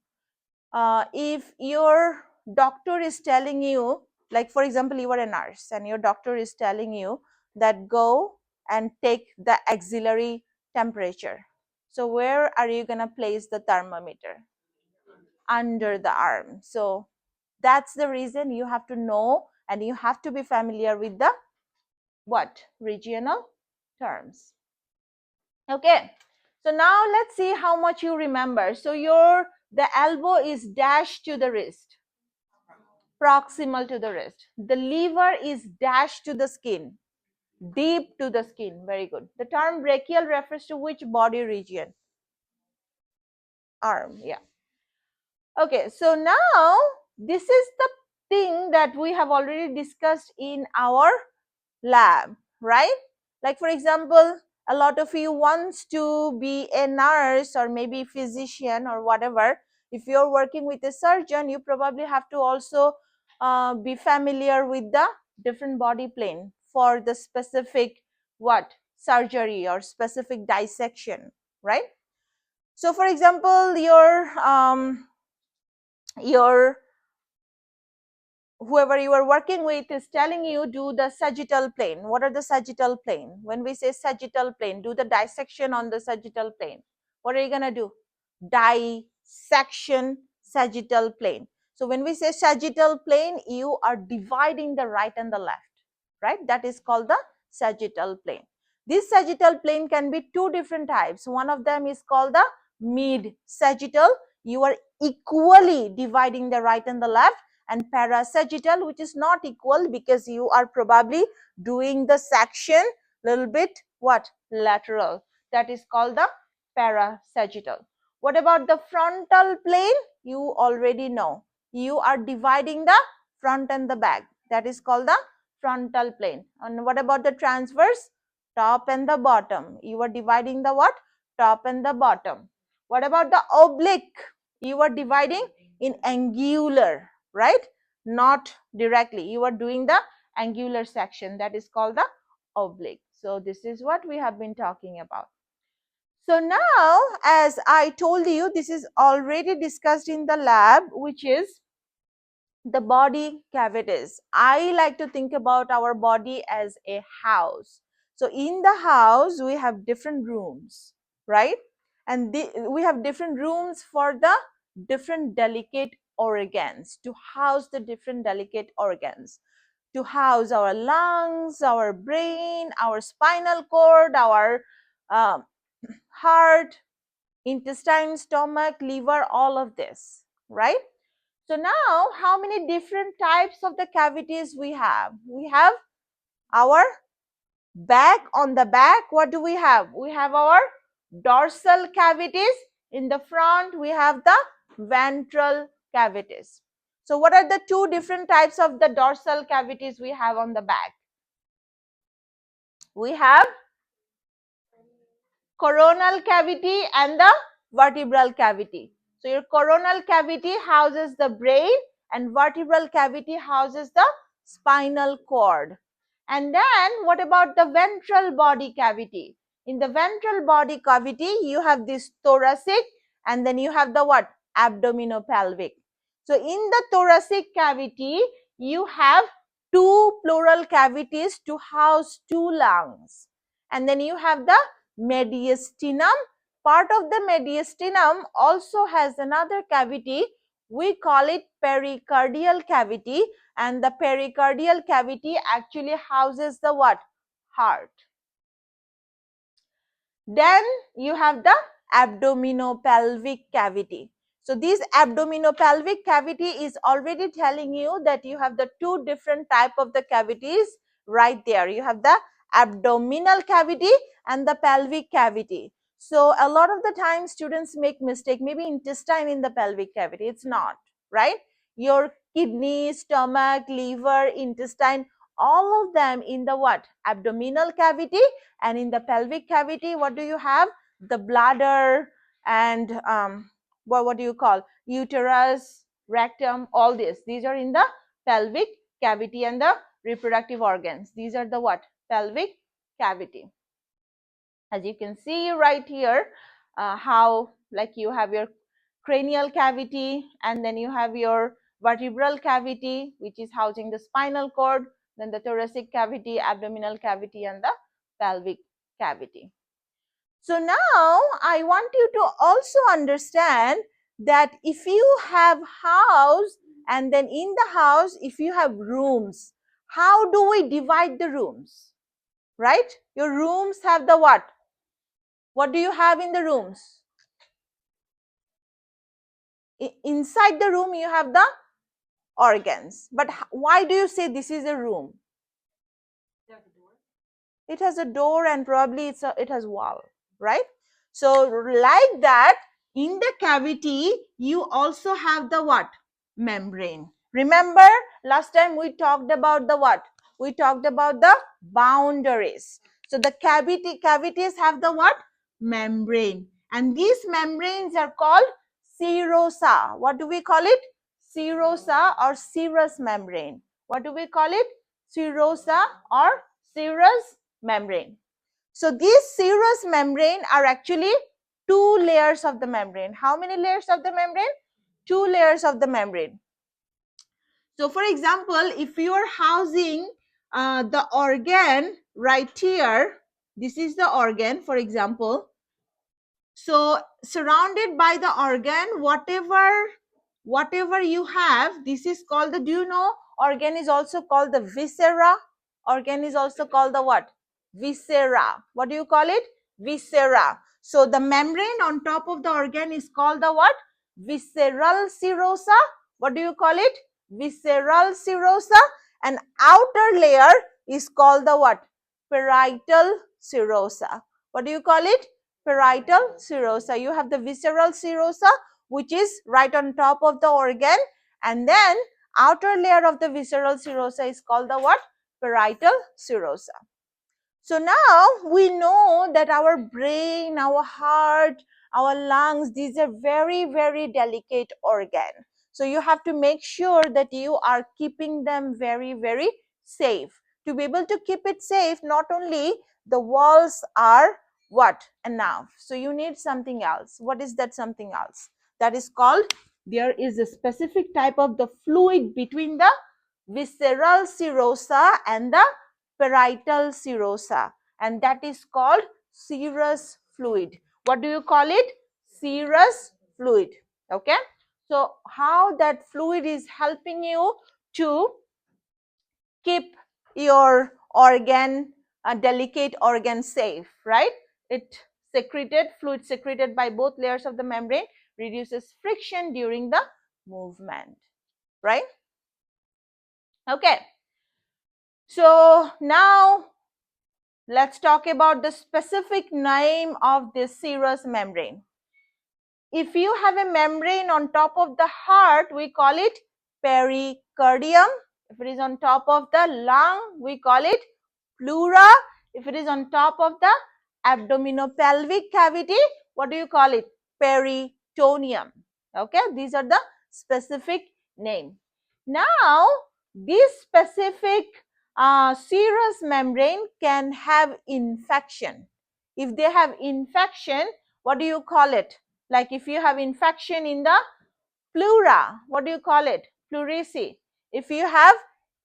if your doctor is telling you, like for example, you are a nurse and your doctor is telling you that go and take the axillary temperature. So where are you going to place the thermometer? Under the arm. So that's the reason you have to know and you have to be familiar with the what? Regional terms. Okay. So now let's see how much you remember. So the elbow is dashed to the wrist, proximal to the wrist. The lever is dashed to the skin, deep to the skin. Very good. The term brachial refers to which body region? Arm. Yeah. Okay. So now this is the thing that we have already discussed in our lab, right? Like for example, a lot of you wants to be a nurse or maybe physician or whatever. If you're working with a surgeon, you probably have to also be familiar with the different body plane for the specific what? Surgery or specific dissection, right? So for example, your whoever you are working with is telling you do the sagittal plane. What are the sagittal plane? When we say sagittal plane, do the dissection on the sagittal plane. What are you going to do? Dissection sagittal plane. So when we say sagittal plane, you are dividing the right and the left, right? That is called the sagittal plane. This sagittal plane can be two different types. One of them is called the mid sagittal. You are equally dividing the right and the left, and parasagittal, which is not equal because you are probably doing the section little bit what? Lateral. That is called the parasagittal. What about the frontal plane? You already know. You are dividing the front and the back. That is called the frontal plane. And what about the transverse? Top and the bottom. You are dividing the what? Top and the bottom. What about the oblique? You are dividing in angular, right? Not directly. You are doing the angular section. That is called the oblique. So this is what we have been talking about. So now, as I told you, this is already discussed in the lab, which is the body cavities. I like to think about our body as a house. So in the house, we have different rooms, right? And we have different rooms for the different delicate organs, to house the different delicate organs. to house our lungs, our brain, our spinal cord, our heart, intestine, stomach, liver, all of this, right? So now, how many different types of the cavities we have? We have our back. On the back, what do we have? We have our dorsal cavities. In the front, we have the ventral cavities. So what are the two different types of the dorsal cavities we have on the back? We have coronal cavity and the vertebral cavity. So your coronal cavity houses the brain and vertebral cavity houses the spinal cord. And then what about the ventral body cavity? In the ventral body cavity, you have this thoracic and then you have the what? Abdominopelvic. So in the thoracic cavity, you have two pleural cavities to house two lungs. And then you have the mediastinum. Part of the mediastinum also has another cavity. We call it pericardial cavity, and the pericardial cavity actually houses the what? Heart. Then you have the abdominopelvic cavity. So this abdominopelvic cavity is already telling you that you have the two different type of the cavities right there. You have the abdominal cavity and the pelvic cavity. So a lot of the time students make mistake, maybe intestine in the pelvic cavity. It's not, right? Your kidney, stomach, liver, intestine, all of them in the what? Abdominal cavity. And in the pelvic cavity, what do you have? The bladder and what do you call? Uterus, rectum, all this. These are in the pelvic cavity and the reproductive organs. These are the what? Pelvic cavity. As you can see right here, how like you have your cranial cavity and then you have your vertebral cavity, which is housing the spinal cord, then the thoracic cavity, abdominal cavity, and the pelvic cavity. So now I want you to also understand that if you have house and then in the house, if you have rooms, how do we divide the rooms? Right? Your rooms have the what? What do you have in the rooms? Inside the room, you have the organs. But why do you say this is a room? It has a door and probably it has wall, right? So like that, in the cavity, you also have the what? Membrane. Remember, last time we talked about the what? We talked about the boundaries. So the cavities have the what? Membrane. And these membranes are called serosa. What do we call it? Serosa or serous membrane. What do we call it? Serosa or serous membrane. So these serous membrane are actually two layers of the membrane. How many layers of the membrane? Two layers of the membrane. So for example, if you are housing the organ right here, this is the organ, for example. So surrounded by the organ, whatever you have, this is called the, do you know, organ is also called the viscera. Organ is also called the what? Viscera. What do you call it? Viscera. So the membrane on top of the organ is called the what? Visceral serosa. What do you call it? Visceral serosa. And outer layer is called the what? Parietal serosa. What do you call it? Parietal serosa. You have the visceral serosa, which is right on top of the organ, and then outer layer of the visceral serosa is called the what? Parietal serosa. So now we know that our brain, our heart, our lungs, these are very, very delicate organs. So you have to make sure that you are keeping them very, very safe. To be able to keep it safe, not only the walls are what? Enough. So you need something else. What is that something else? That is called, there is a specific type of the fluid between the visceral serosa and the parietal serosa, and that is called serous fluid. What do you call it? Serous fluid. Okay. So how that fluid is helping you to keep your organ, a delicate organ safe, right? It secreted, fluid secreted by both layers of the membrane reduces friction during the movement, right? Okay. So now let's talk about the specific name of this serous membrane. If you have a membrane on top of the heart, we call it pericardium. If it is on top of the lung, we call it pleura. If it is on top of the abdominopelvic cavity, what do you call it? Peritoneum. Okay, these are the specific name. Now, this specific serous membrane can have infection. If they have infection, what do you call it? Like if you have infection in the pleura, what do you call it? Pleurisy. If you have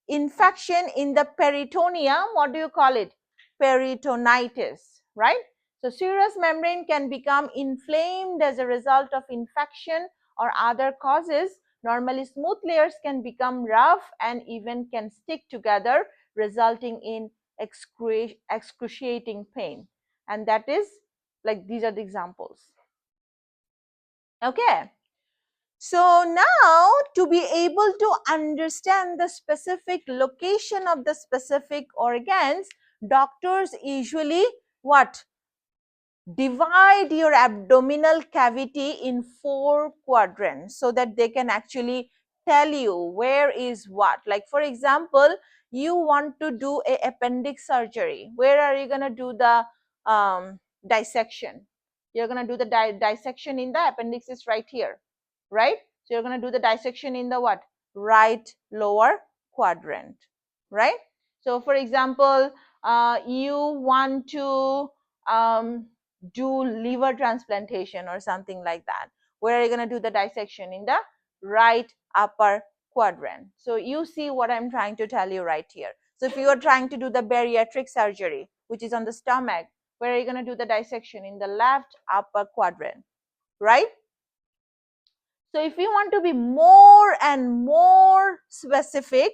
infection in the peritoneum, what do you call it? Peritonitis, right? So serous membrane can become inflamed as a result of infection or other causes. Normally smooth layers can become rough and even can stick together, resulting in excruciating pain. And that is like, these are the examples. Okay. So now, to be able to understand the specific location of the specific organs, doctors usually what? Divide your abdominal cavity in 4 quadrants so that they can actually tell you where is what. Like for example, you want to do a appendix surgery. Where are you going to do the dissection? You're going to do the dissection in the appendix is right here, right? So you're going to do the dissection in the what? Right lower quadrant, right? So for example, you want to do liver transplantation or something like that. Where are you going to do the dissection? In the right upper quadrant. So you see what I'm trying to tell you right here. So if you are trying to do the bariatric surgery, which is on the stomach, where are you going to do the dissection? In the left upper quadrant, right? So if you want to be more and more specific,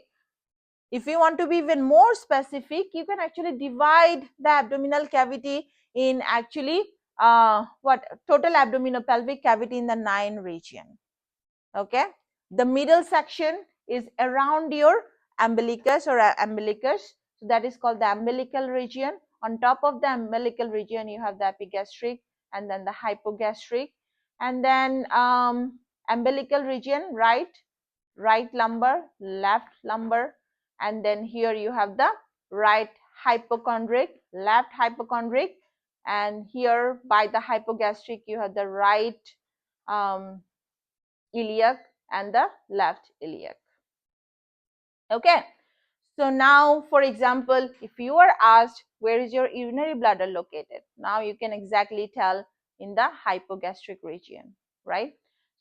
if you want to be even more specific, you can actually divide the abdominal cavity in actually what? Total abdominopelvic cavity in the 9 region. Okay. The middle section is around your umbilicus or umbilicus. So that is called the umbilical region. On top of the umbilical region, you have the epigastric and then the hypogastric. And then umbilical region, right lumbar, left lumbar, and then here you have the right hypochondric, left hypochondric, and here by the hypogastric you have the right iliac and the left iliac. Okay. So now, for example, if you are asked where is your urinary bladder located, now you can exactly tell in the hypogastric region, right?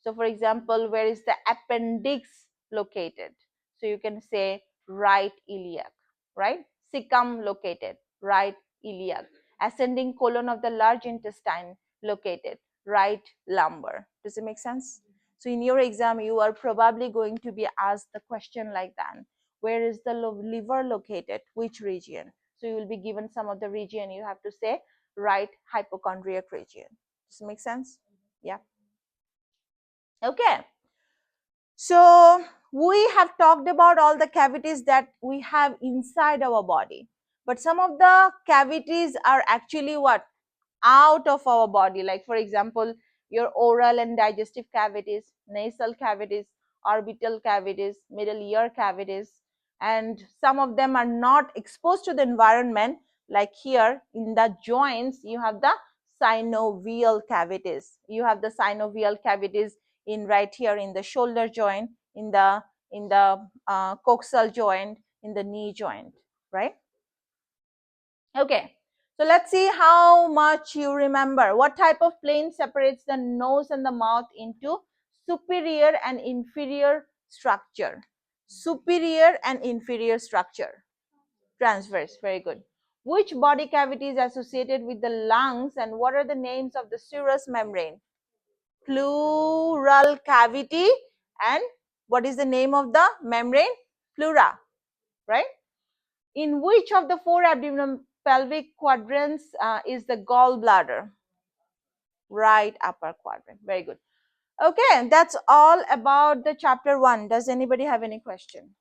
So for example, where is the appendix located? So you can say right iliac, right? Cecum located, right iliac. Ascending colon of the large intestine located, right lumbar. Does it make sense? So in your exam, you are probably going to be asked the question like that. Where is the liver located? Which region? So you will be given some of the region. You have to say right hypochondriac region. Does it make sense? Yeah. Okay. So we have talked about all the cavities that we have inside our body. But some of the cavities are actually what? Out of our body. Like for example, your oral and digestive cavities, nasal cavities, orbital cavities, middle ear cavities, and some of them are not exposed to the environment. Like here in the joints, you have the synovial cavities. You have the synovial cavities in right here in the shoulder joint, in the coxal joint, in the knee joint, right? Okay. So let's see how much you remember. What type of plane separates the nose and the mouth into superior and inferior structure? Superior and inferior structure. Transverse. Very good. Which body cavity is associated with the lungs and what are the names of the serous membrane? Pleural cavity and what is the name of the membrane? Pleura. Right? In which of the four abdominal pelvic quadrants is the gallbladder? Right upper quadrant. Very good. Okay, that's all about the chapter 1. Does anybody have any question?